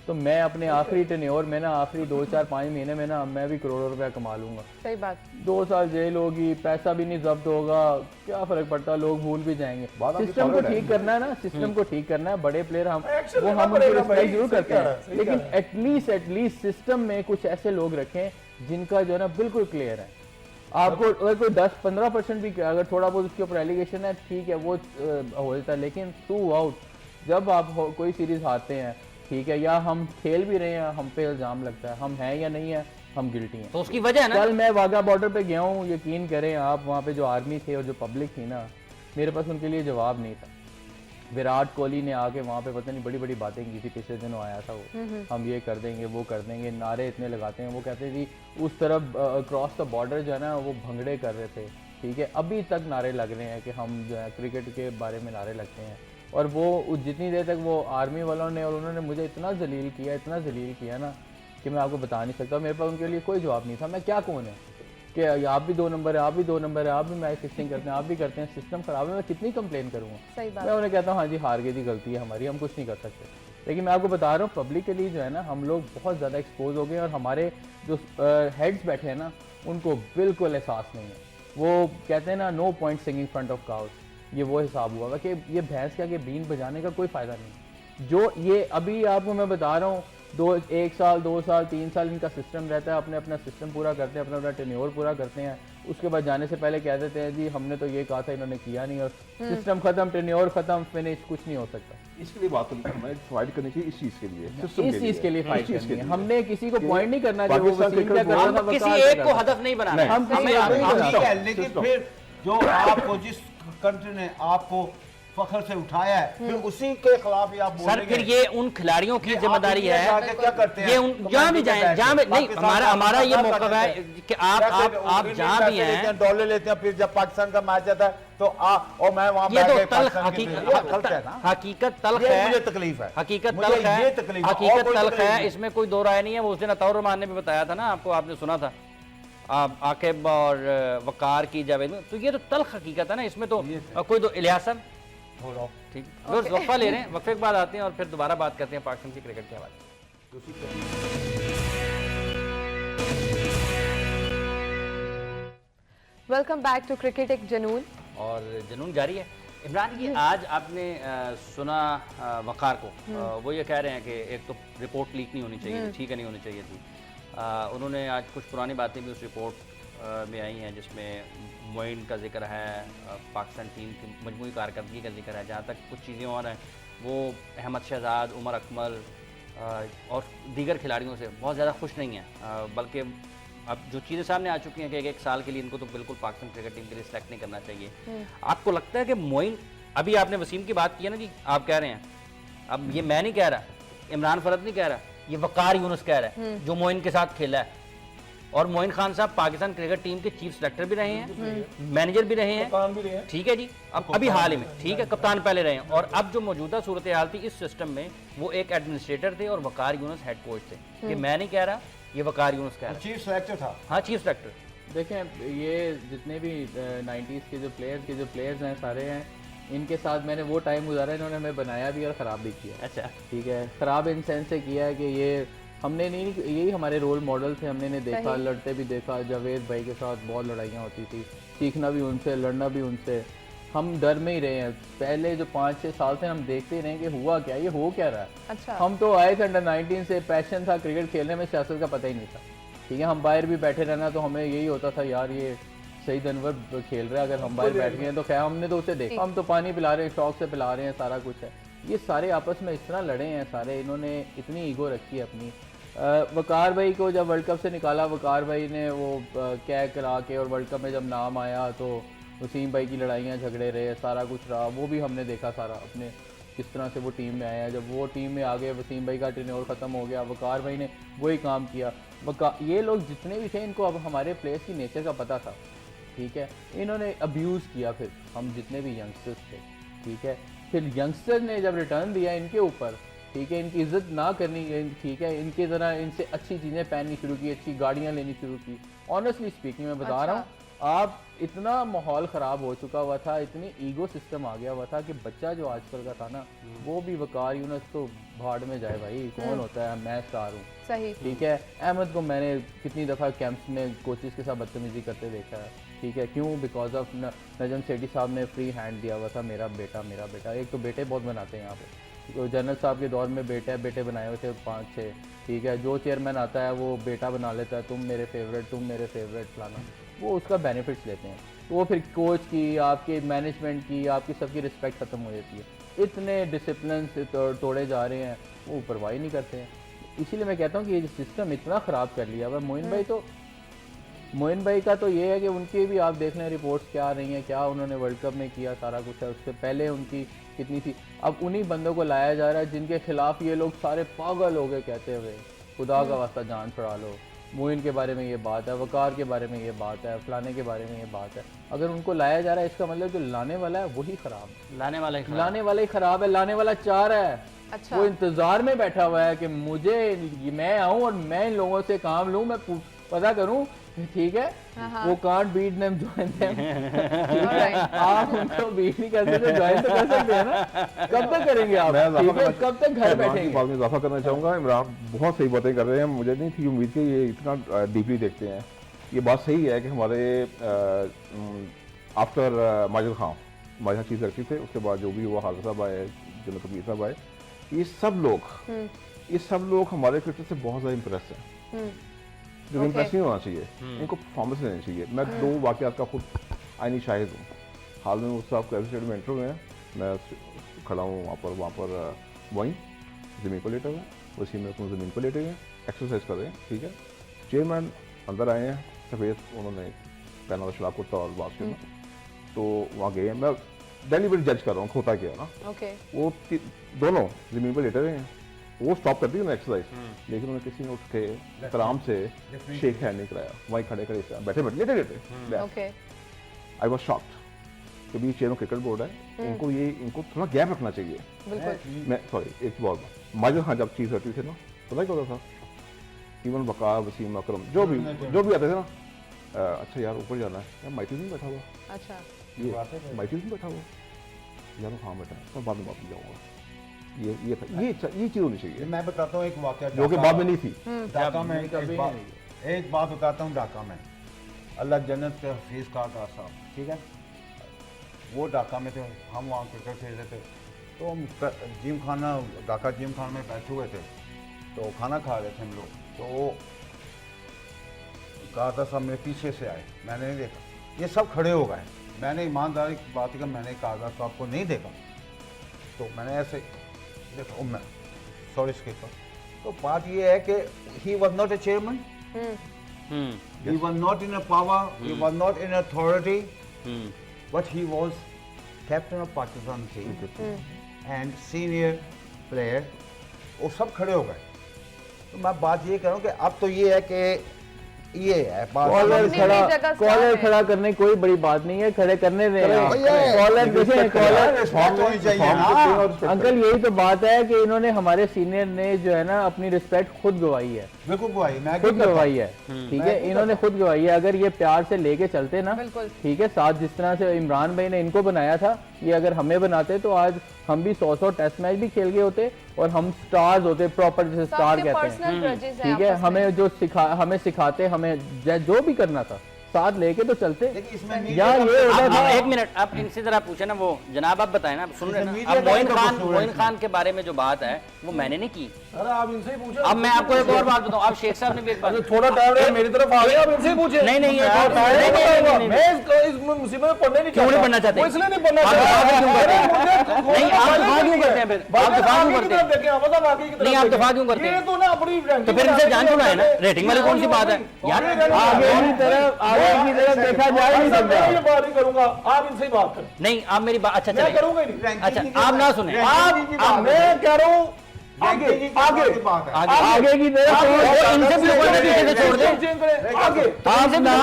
तो मैं अपने आखिरी टेन्योर में ना, आखिरी 2, 4, 5 महीने में ना, मैं भी करोड़ों रुपया कमा लूंगा। सही बात। 2 साल जेल होगी, पैसा भी नहीं जब्त होगा, क्या फर्क पड़ता, लोग भूल भी जाएंगे। सिस्टम को ठीक करना है ना, सिस्टम को ठीक करना है। बड़े प्लेयर हम Action वो लेना हम उनको पड़ेगा रिस्पेक्ट भाई, जरूर सही करते कह रहा है, हैं, सही लेकिन कह रहा एटलीस्ट सिस्टम में कुछ ऐसे लोग रखें जिनका जो है ना बिल्कुल क्लियर है आपको अगर कोई 10-15% भी अगर थोड़ा बहुत उसके ऊपर एलिगेशन है ठीक है वो हो जाता है, लेकिन थ्रू आउट जब आप कोई सीरीज हारते हैं ठीक है, या हम खेल भी रहे हैं हम पे इल्ज़ाम लगता है, हम हैं या नहीं है, हम गिल्टी हैं। तो उसकी वजह है ना। कल मैं वाघा बॉर्डर पे गया हूँ, यकीन करें आप, वहाँ पे जो आर्मी थे और जो पब्लिक थी ना, मेरे पास उनके लिए जवाब नहीं था। विराट कोहली ने आके वहाँ पे पता नहीं बड़ी बड़ी बातें की थी, पिछले दिनों आया था वो, हम ये कर देंगे वो कर देंगे, नारे इतने लगाते हैं। वो कहते थे उस तरफ क्रॉस द बॉर्डर जो है ना वो भंगड़े कर रहे थे, ठीक है, अभी तक नारे लग रहे हैं कि हम जो है क्रिकेट के बारे में नारे लगते हैं। और वो जितनी देर तक वो आर्मी वालों ने और उन्होंने मुझे इतना जलील किया ना कि मैं आपको बता नहीं सकता। मेरे पास उनके लिए कोई जवाब नहीं था। मैं क्या कौन है कि आप भी 2 नंबर है, आप भी 2 नंबर है, आप भी मैच फिक्सिंग करते हैं, आप भी करते हैं, सिस्टम खराब है, मैं कितनी कंप्लेन करूँगा। सही बात। मैं उन्हें कहता हूँ हाँ जी हार गई थी, गलती है हमारी, हम कुछ नहीं कर सकते। लेकिन मैं आपको बता रहा हूँ पब्लिकली जो है ना हम लोग बहुत ज़्यादा एक्सपोज हो गए और हमारे जो हेड्स बैठे हैं ना उनको बिल्कुल एहसास नहीं है। वो कहते हैं ना no point singing front of cows, ये वो हिसाब हुआ कि ये भैंस क्या कि बीन बजाने का कोई फ़ायदा नहीं। जो ये अभी आपको मैं बता रहा हूँ 1 साल 2 साल 3 साल इनका सिस्टम रहता है, अपने अपना सिस्टम पूरा करते हैं, अपना टेन्योर पूरा करते हैं, उसके बाद जाने से पहले कह देते हैं जी हमने तो ये कहा था इन्होंने किया नहीं, और सिस्टम खत्म, टेन्योर खत्म, फिनिश, कुछ नहीं हो सकता। इसके लिए बात हमें फाइट करनी चाहिए, इस चीज के लिए, इस चीज के लिए फाइट करनी है। हमने किसी को पॉइंट नहीं करना कि वो वसीम क्या कर रहा था, किसी वकार एक क्या को कर रहा था। हदफ नहीं बनाना है। हम हमें ठीक है, लेकिन फिर जो आपको जिस कंट्री ने आपको फखर से उठाया है फिर उसी के खिलाफ ही आप सर बोलेंगे। फिर ये उन खिलाड़ियों की जिम्मेदारी है, क्या करते हैं ये उन जहाँ भी जाएं, जहाँ भी नहीं, हमारा ये मौका है कि आप जहाँ भी हैं, डॉलर लेते हैं, फिर जब पाकिस्तान का मैच आता है तो और मैं वहाँ ये तो बैठ के तल्ख पाकिस्तान के लिए- ये तल्ख है ना। हकीकत तल्ख ये है, मुझे तकलीफ है, हकीकत मुझे तल्ख है, ये तकलीफ है, और हकीकत कोई तल्ख तकलीफ है, नहीं। इसमें कोई दो राय नहीं है। वो उस दिन अताउर रहमान ने भी बताया था ना आपको, आपने सुना था आकिब और वकार की जावेद में, तो ये तो तल्ख हकीकत है ना, इसमें तो कोई तो इलियासन ठीक। वक्फा ले रहे हैं, वक्फे के बाद आते हैं और फिर दोबारा बात करते हैं पाकिस्तान की क्रिकेट के हवाले। वेलकम बैक टू क्रिकेट एक जनून। और जुनून जारी है। इमरान जी आज आपने सुना वकार को, वो ये कह रहे हैं कि एक तो रिपोर्ट लीक नहीं होनी चाहिए थी, ठीक है नहीं होनी चाहिए थी। उन्होंने आज कुछ पुरानी बातें भी उस रिपोर्ट में आई हैं जिसमें मोइन का जिक्र है, पाकिस्तान टीम की मजमूई कारकर्दगी का जिक्र है, जहाँ तक कुछ चीज़ें और हैं वो अहमद शहजाद, उमर अकमल और दीगर खिलाड़ियों से बहुत ज़्यादा खुश नहीं हैं, बल्कि अब जो चीज़ें सामने आ चुकी हैं कि 1 साल के लिए इनको तो बिल्कुल पाकिस्तान क्रिकेट टीम के लिए सेलेक्ट नहीं करना चाहिए। आपको लगता है कि मोइन, अभी आपने वसीम की बात की है ना जी, आप कह रहे हैं, अब ये मैं नहीं कह रहा, इमरान फरद नहीं कह रहा, ये वकार यूनुस कह रहा है जो मोइन के साथ खेला है। और मोइन खान साहब पाकिस्तान क्रिकेट टीम के चीफ सेलेक्टर भी रहे हैं, मैनेजर भी रहे हैं, ठीक है जी, अब अभी हाल ही में, ठीक है, कप्तान पहले रहे हैं। और अब जो मौजूदा सूरत हाल थी इस सिस्टम में, वो एक एडमिनिस्ट्रेटर थे और वकार यूनुस हेड कोच थे। ये मैं नहीं कह रहा, ये वकार यूनुस कह रहा है, चीफ सेलेक्टर था। हाँ चीफ सेलेक्टर। देखें ये जितने भी 90s के जो प्लेयर्स हैं सारे हैं, इनके साथ मैंने वो टाइम गुजारा, इन्होंने हमें बनाया भी और ख़राब भी किया। अच्छा ठीक है, ख़राब इन सेंस से किया है कि ये हमने नहीं, यही हमारे रोल मॉडल थे, हमने इन्हें देखा, लड़ते भी देखा, जावेद भाई के साथ बहुत लड़ाइयाँ होती थी, सीखना भी उनसे, लड़ना भी उनसे, हम डर में ही रहे हैं। पहले जो 5-6 साल से हम देखते ही रहे कि हुआ क्या, ये हो क्या रहा है। अच्छा। हम तो आए थे अंडर 19 से, पैशन था क्रिकेट खेलने में, सियासत का पता ही नहीं था। ठीक है, हम बाहर भी बैठे रहना तो हमें यही होता था यार ये सही अनवर खेल रहा है, अगर हम बाहर बैठ गए तो खैर हमने तो उसे देखा, हम तो पानी पिला रहे हैं, शौक से पिला रहे हैं, सारा कुछ है। ये सारे आपस में इस तरह लड़े हैं सारे, इन्होंने इतनी ईगो रखी है अपनी। वकार भाई को जब वर्ल्ड कप से निकाला, वकार भाई ने वो क्या करा के, और वर्ल्ड कप में जब नाम आया तो वसीम भाई की लड़ाइयाँ झगड़े रहे, सारा कुछ रहा, वो भी हमने देखा सारा अपने किस तरह से वो टीम में आया। जब वो टीम में आ गए, वसीम भाई का टेन्योर ख़त्म हो गया, वकार भाई ने वही काम किया। ये लोग जितने भी थे, इनको अब हमारे प्लेयर्स की नेचर का पता था। ठीक है, इन्होंने अब्यूज़ किया फिर हम जितने भी यंगस्टर्स थे। ठीक है, फिर यंगस्टर ने जब रिटर्न दिया इनके ऊपर, ठीक है, इनकी इज्जत ना करनी, ठीक है, इनके ज़रा इनसे अच्छी चीज़ें पहननी शुरू की, अच्छी गाड़ियाँ लेनी शुरू की। ऑनेस्टली स्पीकिंग मैं बता रहा हूँ, आप इतना माहौल ख़राब हो चुका हुआ था, इतनी ईगो सिस्टम आ गया हुआ था कि बच्चा जो आजकल का था ना, वो भी वकार यूनुस तो भाड़ में जाए भाई, कौन होता है, मैं स्टार हूँ। सही। ठीक है, अहमद को मैंने कितनी दफ़ा कैंप्स में कोचेस के साथ बदतमीजी करते देखा है। ठीक है, क्यों? बिकॉज ऑफ नजम सेठी साहब ने फ्री हैंड दिया हुआ था, मेरा बेटा। एक तो बेटे बहुत बनाते हैं यहाँ पे, तो जनरल साहब के दौर में बेटे बनाए हुए थे 5-6। ठीक है, जो चेयरमैन आता है वो बेटा बना लेता है, तुम मेरे फेवरेट फलाना। वो उसका बेनिफिट्स लेते हैं। तो वो फिर कोच की, आपके मैनेजमेंट की, आपकी सबकी रिस्पेक्ट ख़त्म हो जाती है। इतने डिसिप्लिन से तोड़े जा रहे हैं, वो परवाह नहीं करते हैं। इसीलिए मैं कहता हूँ कि ये सिस्टम इतना ख़राब कर लिया हुआ। मोइन भाई का तो ये है कि उनकी भी आप देख लें रिपोर्ट्स क्या आ रही हैं, क्या उन्होंने वर्ल्ड कप में किया, सारा कुछ है। उससे पहले उनकी कितनी थी। अब उन्हीं बंदों को लाया जा रहा है जिनके खिलाफ ये लोग सारे पागल हो गए कहते हुए, खुदा का वास्ता जान छुड़ा लो। मोइन के बारे में ये बात है, वकार के बारे में ये बात है, फलाने के बारे में ये बात है। अगर उनको लाया जा रहा है, इसका मतलब जो लाने वाला है वही ख़राब है। लाने वाला ही ख़राब है। लाने वाला चाह रहा है। अच्छा। वो इंतजार में बैठा हुआ है कि मैं आऊं और मैं इन लोगों से काम लूं, मैं पता करूं, ठीक है। वो can't beat them join them. आप उनको बीट नहीं कर सकते, ज्वाइन तो कर सकते हैं ना। कब तक करेंगे आप? ठीक है, कब तक घर बैठेंगे? बात में इजाफा करना चाहूँगा। इमरान बहुत सही बातें कर रहे हैं। मुझे नहीं थी उम्मीद कि ये इतना डीपली देखते हैं। ये बात सही है कि हमारे आफ्टर माजिद खान चीज़ रखती थे, उसके बाद जो भी हुआ, हाजिर साहब आए, जनरल कबीर साहब आए, ये सब लोग हमारे क्रिकेट से बहुत ज़्यादा इम्प्रेस हैं। जो इम्प्रेस नहीं होना चाहिए, इनको परफॉर्मेंस लेनी चाहिए। मैं 2 वाक़यात का खुद आईनी शाहिद हूँ। हाल में उस साहब कैसे स्टेट में एंटर हुए हैं, मैं खड़ा हूँ वहाँ पर वहीं ज़मीन पर लेटे हुए हैं, उसी में अपनी ज़मीन पर लेटे हुए हैं, एक्सरसाइज कर रहे हैं, ठीक है। चेयरमैन अंदर आए हैं, सफ़ेद उन्होंने पहना था शराब कुर्ता और बात करना, तो वहाँ गए हैं। मैं डेलीबरेट जज कर रहा हूँ होता क्या है ना। वो दोनों ज़मीन पर लेटे हुए हैं, वो स्टॉप कर दी उन्होंने एक्सरसाइज, लेकिन उन्हें किसी ने उठ के आराम से शेक हैंड नहीं कराया, वहीं खड़े बैठे लेटे। आई वॉज शॉक्ड कि भी चेयरमैन क्रिकेट बोर्ड है, इनको थोड़ा गैप रखना चाहिए। मैं सॉरी एक बार माजिद खान जब चीफ सेक्रेटरी थे ना, पता क्या होता था, इवन वकार, वसीम, अकरम जो भी आते थे ना, अच्छा यार ऊपर जाना है, यार माइटी नहीं बैठा हुआ, अच्छा ये माइटी नहीं बैठा हुआ, यार हाँ बैठा है, तो बाद में वापस जाऊँगा। ये चीज़ होनी चाहिए। मैं बताता हूँ एक वाक़या जो कि बाद में नहीं थी। ढाका में एक बात बताता हूँ। ढाका में अल्लाह जन्नत के हफीज़ काका साहब, ठीक है, वो ढाका में थे, हम वहाँ क्रिकेट खेल रहे थे, तो हम जिम खाना ढाका जिम खाना में बैठे हुए थे, तो खाना खा रहे थे हम लोग, तो काका साहब मेरे पीछे से आए, मैंने नहीं देखा, ये सब खड़े हो गए। मैंने ईमानदारी की बात की, मैंने काका साहब को नहीं देखा, तो मैंने ऐसे देखो, मैं सॉरी स्कीपर। तो बात ये है कि he was not a chairman, he was not in a power, he was not in authority, but he was captain of Pakistan team and senior player। वो सब खड़े हो गए। तो मैं बात ये करूँ कि अब तो ये है कि ये है कॉलर खड़ा करने कोई बड़ी बात नहीं है, खड़े करने दें। कॉलर अंकल यही तो बात है कि इन्होंने हमारे सीनियर ने जो है ना अपनी रिस्पेक्ट खुद गवाई है, बिल्कुल खुद गवाई है, ठीक है, इन्होंने खुद गवाई है। अगर ये प्यार से लेके चलते ना, ठीक है, साथ जिस तरह से इमरान भाई ने इनको बनाया था, ये अगर हमें बनाते तो आज हम भी 100 टेस्ट मैच भी खेल गए होते और हम स्टार्स होते, प्रॉपर जैसे स्टार कहते हैं, ठीक है। हमें जो हमें सिखाते, हमें जो भी करना था साथ लेके तो चलते। यार ये होता था। एक मिनट, आप इनसे जरा पूछे ना, वो जनाब आप बताए ना, सुन रहे ना, अब मोइन खान के बारे में जो बात है वो मैंने नहीं की। अरे आप इनसे ही पूछो। अब मैं आपको एक और बात बताऊं, आप शेख साहब ने भी एक बात, थोड़ा टाइम रहे मेरी तरफ आ गए, आप इनसे ही पूछे। नहीं मैं इस मुसीबत में पढ़ने नहीं क्यों नहीं पढ़ना चाहते? इसलिए नहीं पढ़ना नहीं, आप दफा क्यों करते हैं फिर? आप दफा क्यों करते हैं? नहीं, आप दफा क्यों करते हैं? तो फिर इनसे जान चुका है ना, रेटिंग वाली कौन सी बात है यार? आगे की तरफ देखा जा ही नहीं सकता। ये बात नहीं करूंगा, आप इनसे ही बात करें। नहीं, आप मेरी बात, अच्छा मैं करूंगा ही नहीं। अच्छा आप ना सुने, आप मैं कह रहा हूँ आगे आगे आगे की तरफ इनसे भी छोड़ दे, आगे आप नाम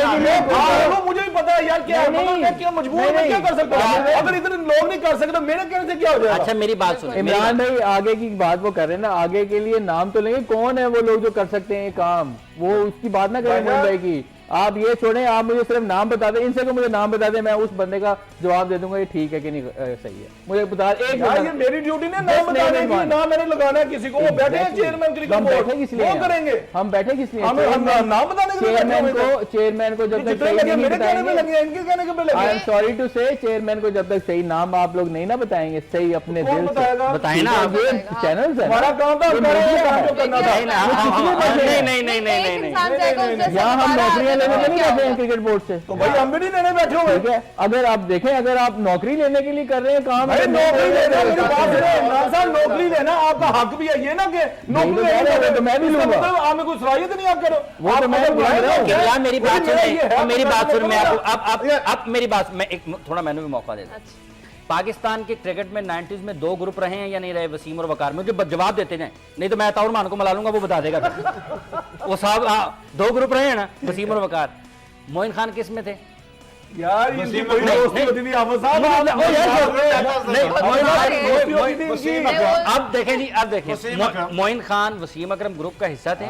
आगे मुझे भी पता है यार, क्या क्या मजबूर मैं क्या कर सकता हूँ? अगर इतने लोग नहीं कर सकते मेरे कहने से क्या हो जाएगा? अच्छा मेरी बात सुनो, इमरान भाई आगे की बात वो कर रहे हैं ना, आगे के लिए नाम तो लेंगे, कौन है वो लोग जो कर सकते हैं ये काम, वो उसकी बात ना करें मोइन भाई की। आप ये छोड़ें, आप मुझे सिर्फ नाम बता दें, इनसे को मुझे नाम बता दें, मैं उस बंदे का जवाब दे दूंगा ये ठीक है कि नहीं सही है। मुझे बता एक यार, ये मेरी ड्यूटी ने नाम बताने की, नाम मैंने लगाना है किसी को। वो बैठे हैं चेयरमैन क्रिकेट बोर्ड, वो करेंगे। हम बैठे किस लिए? हम नाम बताने के लिए चेयरमैन को जब तक सही नहीं बताएंगे, इनके कहने के पे लगे। आई एम सॉरी टू से, चेयरमैन को जब तक सही नाम आप लोग नहीं ना बताएंगे सही अपने दिल से, बताए ना आप, ये चैनल है हमारा काम था, यहाँ हम नौकरियां तो लेने के लिए क्या बैठे हैं होगा? क्रिकेट बोर्ड से, तो भाई हम भी नहीं लेने बैठे हुए। ठीक है। अगर आप देखें, अगर आप नौकरी लेने के लिए कर रहे हैं काम, भाई नौकरी लेना, मेरी बात सुनो इमरान साहब, नौकरी लेना आपका हक भी है, ये ना कि नौकरी तो मैं लेनी, तो मैं भी इसका लूंगा। मतलब आपने कोई सलाहियत नहीं आप करो। वो तो आप मैं अगर भी मान रहा हूं। बुलाएं, यार मेरी बात कोई मेरा ये सुने, है, मेरी बात सुन, मैं बोला। आपको अब मेरी बात, मैं एक थोड़ा मैंने भी मौका दे दिया। पाकिस्तान के क्रिकेट में 90s में 2 ग्रुप रहे हैं या नहीं रहे, वसीम और वकार? मुझे जवाब देते जाएं, नहीं तो मैं अताउर मान को मिला लूंगा, वो बता देगा वो साहब। हाँ, 2 ग्रुप रहे हैं ना, वसीम और वकार। मोइन खान किस में थे? यार इनकी कोई दोस्ती होती थी आफत साहब, अब देखें जी, अब देखें, मोइन खान वसीम अकरम ग्रुप का हिस्सा थे।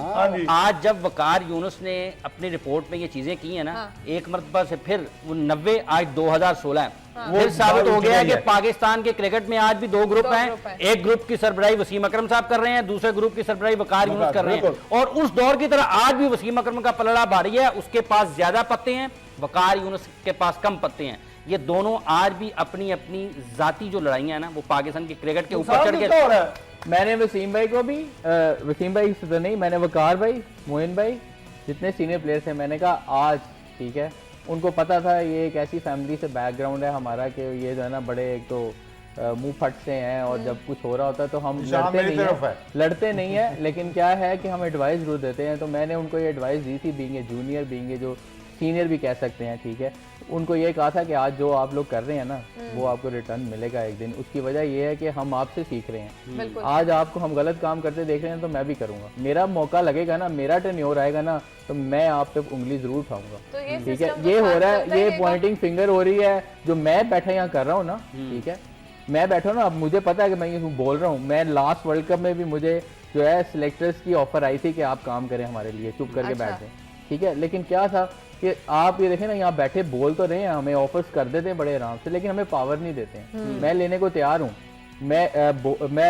आज जब वकार यूनुस ने अपनी रिपोर्ट में ये चीजें की हैं ना, एक मरतबा से फिर वो 90, आज 2016 है, फिर साबित हो गया है कि पाकिस्तान के क्रिकेट में आज भी 2 ग्रुप हैं। एक ग्रुप की सरबराही वसीम अकरम साहब कर रहे हैं, दूसरे ग्रुप की सरबराही वकार यूनुस कर रहे हैं। और उस दौर की तरह आज भी वसीम अकरम का पलड़ा भारी है, उसके पास ज्यादा पत्ते हैं, वकार यूनुस के पास कम पत्ते हैं। ये दोनों आज भी अपनी अपनी जाती जो लड़ाइयां हैं ना, वो पाकिस्तान के क्रिकेट के ऊपर चढ़ के। मैंने वसीम भाई को भी, वसीम भाई से तो नहीं, मैंने वकार भाई, मोइन भाई, जितने सीनियर प्लेयर्स हैं, मैंने कहा आज ठीक है, उनको पता था ये एक ऐसी फैमिली से बैकग्राउंड है हमारा कि ये जो है ना बड़े एक तो मुंह फट से हैं, और जब कुछ हो रहा होता है तो हम लड़ते नहीं है, लेकिन क्या है कि हम एडवाइस जरूर देते हैं। तो मैंने उनको ये एडवाइस दी थी, being a junior, being a जो सीनियर भी कह सकते हैं, ठीक है, उनको ये कहा था कि आज जो आप लोग कर रहे हैं ना, वो आपको रिटर्न मिलेगा एक दिन। उसकी वजह ये है कि हम आपसे सीख रहे हैं। आज आपको हम गलत काम करते देख रहे हैं तो मैं भी करूंगा, मेरा मौका लगेगा ना, मेरा टेन्योर आएगा ना, तो मैं आप पे उंगली जरूर उठाऊंगा। ठीक है, ये हो रहा है, ये पॉइंटिंग फिंगर हो रही है जो मैं बैठा यहाँ कर रहा हूँ ना, ठीक है, मैं बैठा हूँ ना, अब मुझे पता है कि मैं ये बोल रहा हूँ। मैं लास्ट वर्ल्ड कप में भी मुझे जो है सिलेक्टर्स की ऑफर आई थी कि आप काम करें हमारे लिए, चुप करके बैठ जाएं, ठीक है, लेकिन क्या था कि आप ये देखें ना, यहाँ बैठे बोल तो रहे हैं, हमें ऑफर्स कर देते हैं बड़े आराम से, लेकिन हमें पावर नहीं देते हैं। मैं लेने को तैयार हूँ, मैं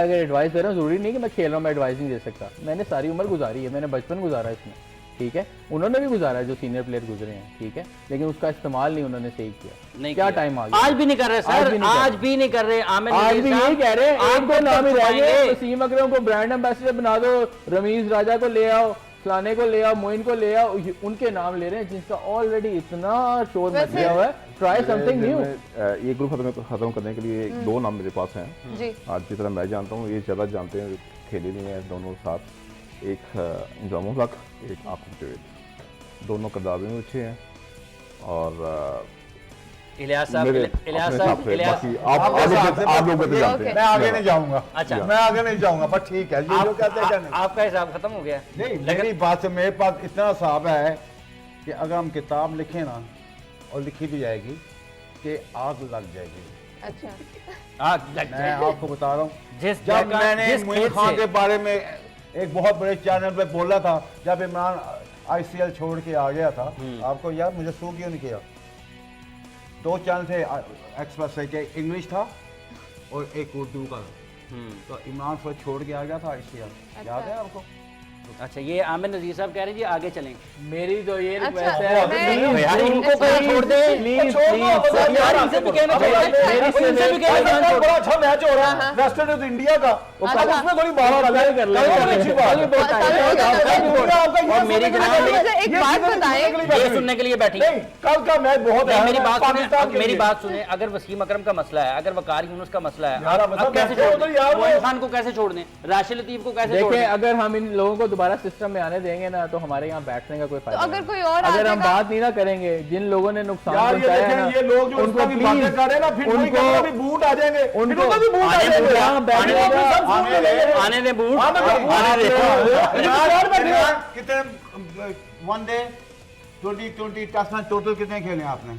अगर एडवाइस दे रहा हूँ, जरूरी नहीं कि मैं खेल रहा हूँ मैं एडवाइस नहीं दे सकता। मैंने सारी उम्र गुजारी है, मैंने बचपन गुजारा इसमें, ठीक है, उन्होंने भी गुजारा है जो सीनियर प्लेयर गुजरे हैं, ठीक है, लेकिन उसका इस्तेमाल नहीं उन्होंने सही किया। नहीं क्या टाइम आ गया, आज भी नहीं कर रहे सर, आज भी नहीं कर रहे। आज भी यही कह रहे हैं, एक दो नाम ही रह गए, वसीम अकरम को ब्रांड एम्बेसडर बना दो, रमीज राजा को ले आओ, फलाने को ले आओ, मोइन को ले आओ, उनके नाम ले रहे हैं जिसका ऑलरेडी इतना शोर मच गया हुआ है। Try something new. ये ग्रुप खत्म करने के लिए 2 नाम मेरे पास हैं जी। आज की तरह मैं जानता हूँ, ये ज़्यादा जानते हैं, खेले नहीं हैं दोनों साथ। एक इंजाम उल हक, एक आकिब जावेद, दोनों किरदार भी अच्छे हैं। और इलियास साहब, आप लोग तो जानते हैं, मैं आगे नहीं जाऊंगा। अच्छा, मैं आगे नहीं जाऊंगा, पर ठीक है, जो कहते हैं नहीं। आपका हिसाब खत्म हो गया? नहीं, मेरी बात से मेरे पास इतना हिसाब है कि अगर हम किताब लिखें ना, और लिखी भी जाएगी कि आग लग जाएगी। अच्छा, आग लग मैं जाएगी। आपको बता रहा हूँ, जिस जब जगह- मैंने जिस मोइन खेत खान से- के बारे में एक बहुत बड़े चैनल पे बोला था, जब इमरान ICL छोड़ के आ गया था, आपको यार मुझे शो क्यों नहीं किया? 2 चैनल थे एक्सप्रेस से, कि इंग्लिश था और एक उर्दू का, तो इमरान फिर छोड़ के आ गया था ICL, याद है आपको? अच्छा, ये आमिर नजीर साहब कह रहे हैं जी आगे चलें। मेरी तो ये अच्छा, रिक्वेस्ट मैं- यार इनको कहाँ छोड़ दे, प्लीज यार इनसे भी कहना चाहिए, इनसे भी कहना चाहिए। बड़ा अच्छा मैच हो रहा है वेस्ट इंडीज इंडिया का, उसमें थोड़ी बाहर आ गई, अच्छी बात है। और मेरी जनाब मुझे एक बात बताएं, ये सुनने के लिए बैठी नहीं, कल का मैच बहुत नहीं, है मेरी बात सुने, पाकिस्तान के मेरी लिए। बात सुने। अगर वसीम अकरम का मसला है, अगर वकार यूनुस का मसला है, यार, अब कैसे बैठे हो छोड़ तो दें? यार वो- मोइन खान को कैसे छोड़ दें? राशिद लतीफ को कैसे छोड़ देखें, दें? अगर हम इन लोगों को दोबारा सिस्टम में आने देंगे ना, तो हमारे यहाँ बैठने का कोई फायदा अगर नहीं। कोई और अगर हम आएगा- बात नहीं ना करेंगे, जिन लोगों ने नुकसान यार ये पहुंचाया है देखें, ना, ये लोग जो उनको उसका भी बातें कर रहे हैं ना, फिर वही उनको- कहते हैं, अभी बूट आ जाएंगे, फिर उनको- उनका भी बूट आ आने दे, जाएंगे। यहाँ बैठने आने दे, का- सब सुन ले लेंगे। आने दे बूट, आने दे, आने दे। कितने one day 2020 test match total कितने खेले आपने?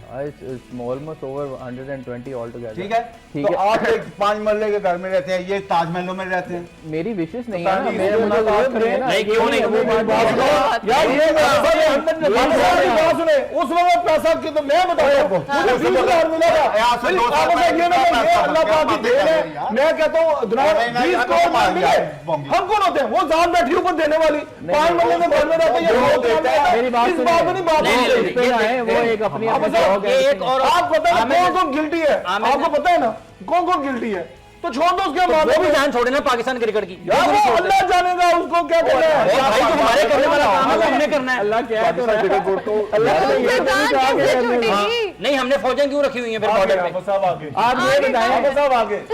Almost over 120 all together. ठीक है, ठीक तो है। आप एक 5 मरले के घर में रहते हैं, ये ताजमहलों में रहते हैं। मेरी विशेष नहीं पता है ना, नहीं, मेरे इसमें मुझे मुझे बात बात करें ना, नहीं, क्यों नहीं? ये मेरी बात सुनो। यार ये बात सुने, उस वक्त पैसा की तो मैं बताऊं आपको, मुझे 20,000 मिलेगा। यहाँ से 2 साल आपको ये ना ये अल्लाह पाक की देन है। मैं कहता हूँ 20 करोड़ मान मिले, हम कौन होते हैं? वो जान बैठी ऊपर देने वाली, 5 महीने में घर में रहते हैं, ये लोग देते हैं। मेरी बात इस बात में नहीं बात नहीं, होती। नहीं, इस पे आए, वो एक अपनी अब अपनी सर, जॉब है। ये एक और आप पता है आमिर- कौन कौन गिल्टी है? आमिर- आपको पता है ना कौन कौन गिल्टी है? तो छोड़ दो उसके वो भी जान छोड़े ना पाकिस्तान क्रिकेट की। यार वो अल्लाह जानेगा उसको क्या करना है। वो भाई जो हमारे करने वाला काम है वो हमने करना है। अल्लाह क्या है क्रिकेट बोर्ड को नहीं हमने फौजें क्यों रखी हुई हैं फिर बॉर्डर पे?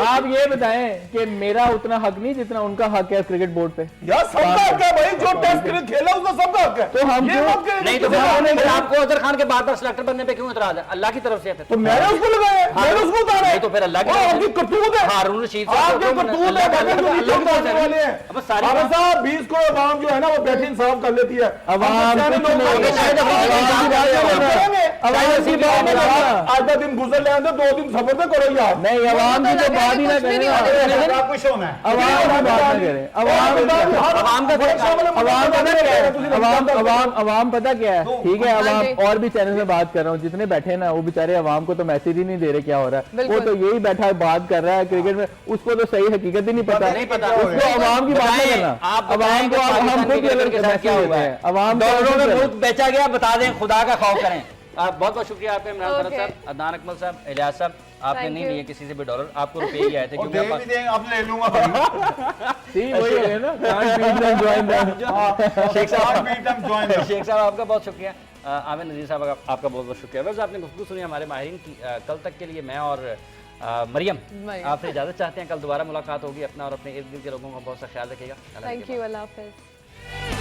आप ये बताएं कि मेरा उतना हक नहीं जितना उनका हक है क्रिकेट बोर्ड पे। यार सबका हक है भाई, जो टेस्ट क्रिकेट खेला उसका सबका हक है। तो हम ये क्यों- मत कहिए नहीं तो फिर आपको अजहर खान के बार-बार सिलेक्टर बनने पे क्यों इतराज है? अल्लाह की तरफ से है फिर। तो मैंने उसको लगाया, मैंने उसको उतारा। नहीं तो फिर अल्लाह की और तरफ से। आपकी करतूत है, हारून रशीद आपके करतूत है, बाकी जो नीचे उतारने वाले हैं। अब सारी आमिर साहब 20 को अवाम जो है ना वो बैटिंग साफ कर लेती है। अवाम हम कुछ लोग नहीं आगे शायद अवाम अपनी की बात बात करेंगे। अवाम की बात नहीं करना। आधा दिन गुजर ले आते, 2 दिन सफर तो करो यार। नहीं अवाम की तो बात ही ना करें, कुछ होना है अवाम की बात ना करें। अवाम पता क्या है, ठीक है अवाम और भी चैनल में बात कर रहा हूँ, जितने बैठे हैं ना वो बेचारे अवाम को तो मैसेज ही नहीं दे रहे क्या हो रहा है। वो तो यही बैठा है बात कर रहा है क्रिकेट में, उसको तो सही हकीकत ही नहीं पता। नहीं पता। उसको अवाम की बात नहीं करना। आप अवाम को हम खुद अलग के साथ क्या हुआ है? अवाम डॉलरों में मुल्क बेचा गया, बता दें, खुदा का खौफ करें। बहुत बहुत शुक्रिया आपका इमरान खान Okay. साहब, अदनान अकमल साहब, इलियास साहब, आपने Thank नहीं you. लिए किसी से भी डॉलर, आपको रुपए ही आए थे और क्योंकि दे भी देंगे, अब ले लूंगा भाई। वही है ना can't beat them, join them। Sheikh साहब beat them, join them। Sheikh साहब आपका बहुत शुक्रिया। आमिर नज़ीर साहब आपका बहुत बहुत शुक्रिया। वैसे आपने गुफ्तगू सुनी हमारे माहिरीन की। कल तक के लिए मैं और मरियम आपसे इजाज़त चाहते हैं। कल दोबारा मुलाकात होगी। अपना और अपने इर्द गिर्द के लोगों का बहुत सा ख्याल रखिएगा। थैंक यू, अल्लाह हाफिज़।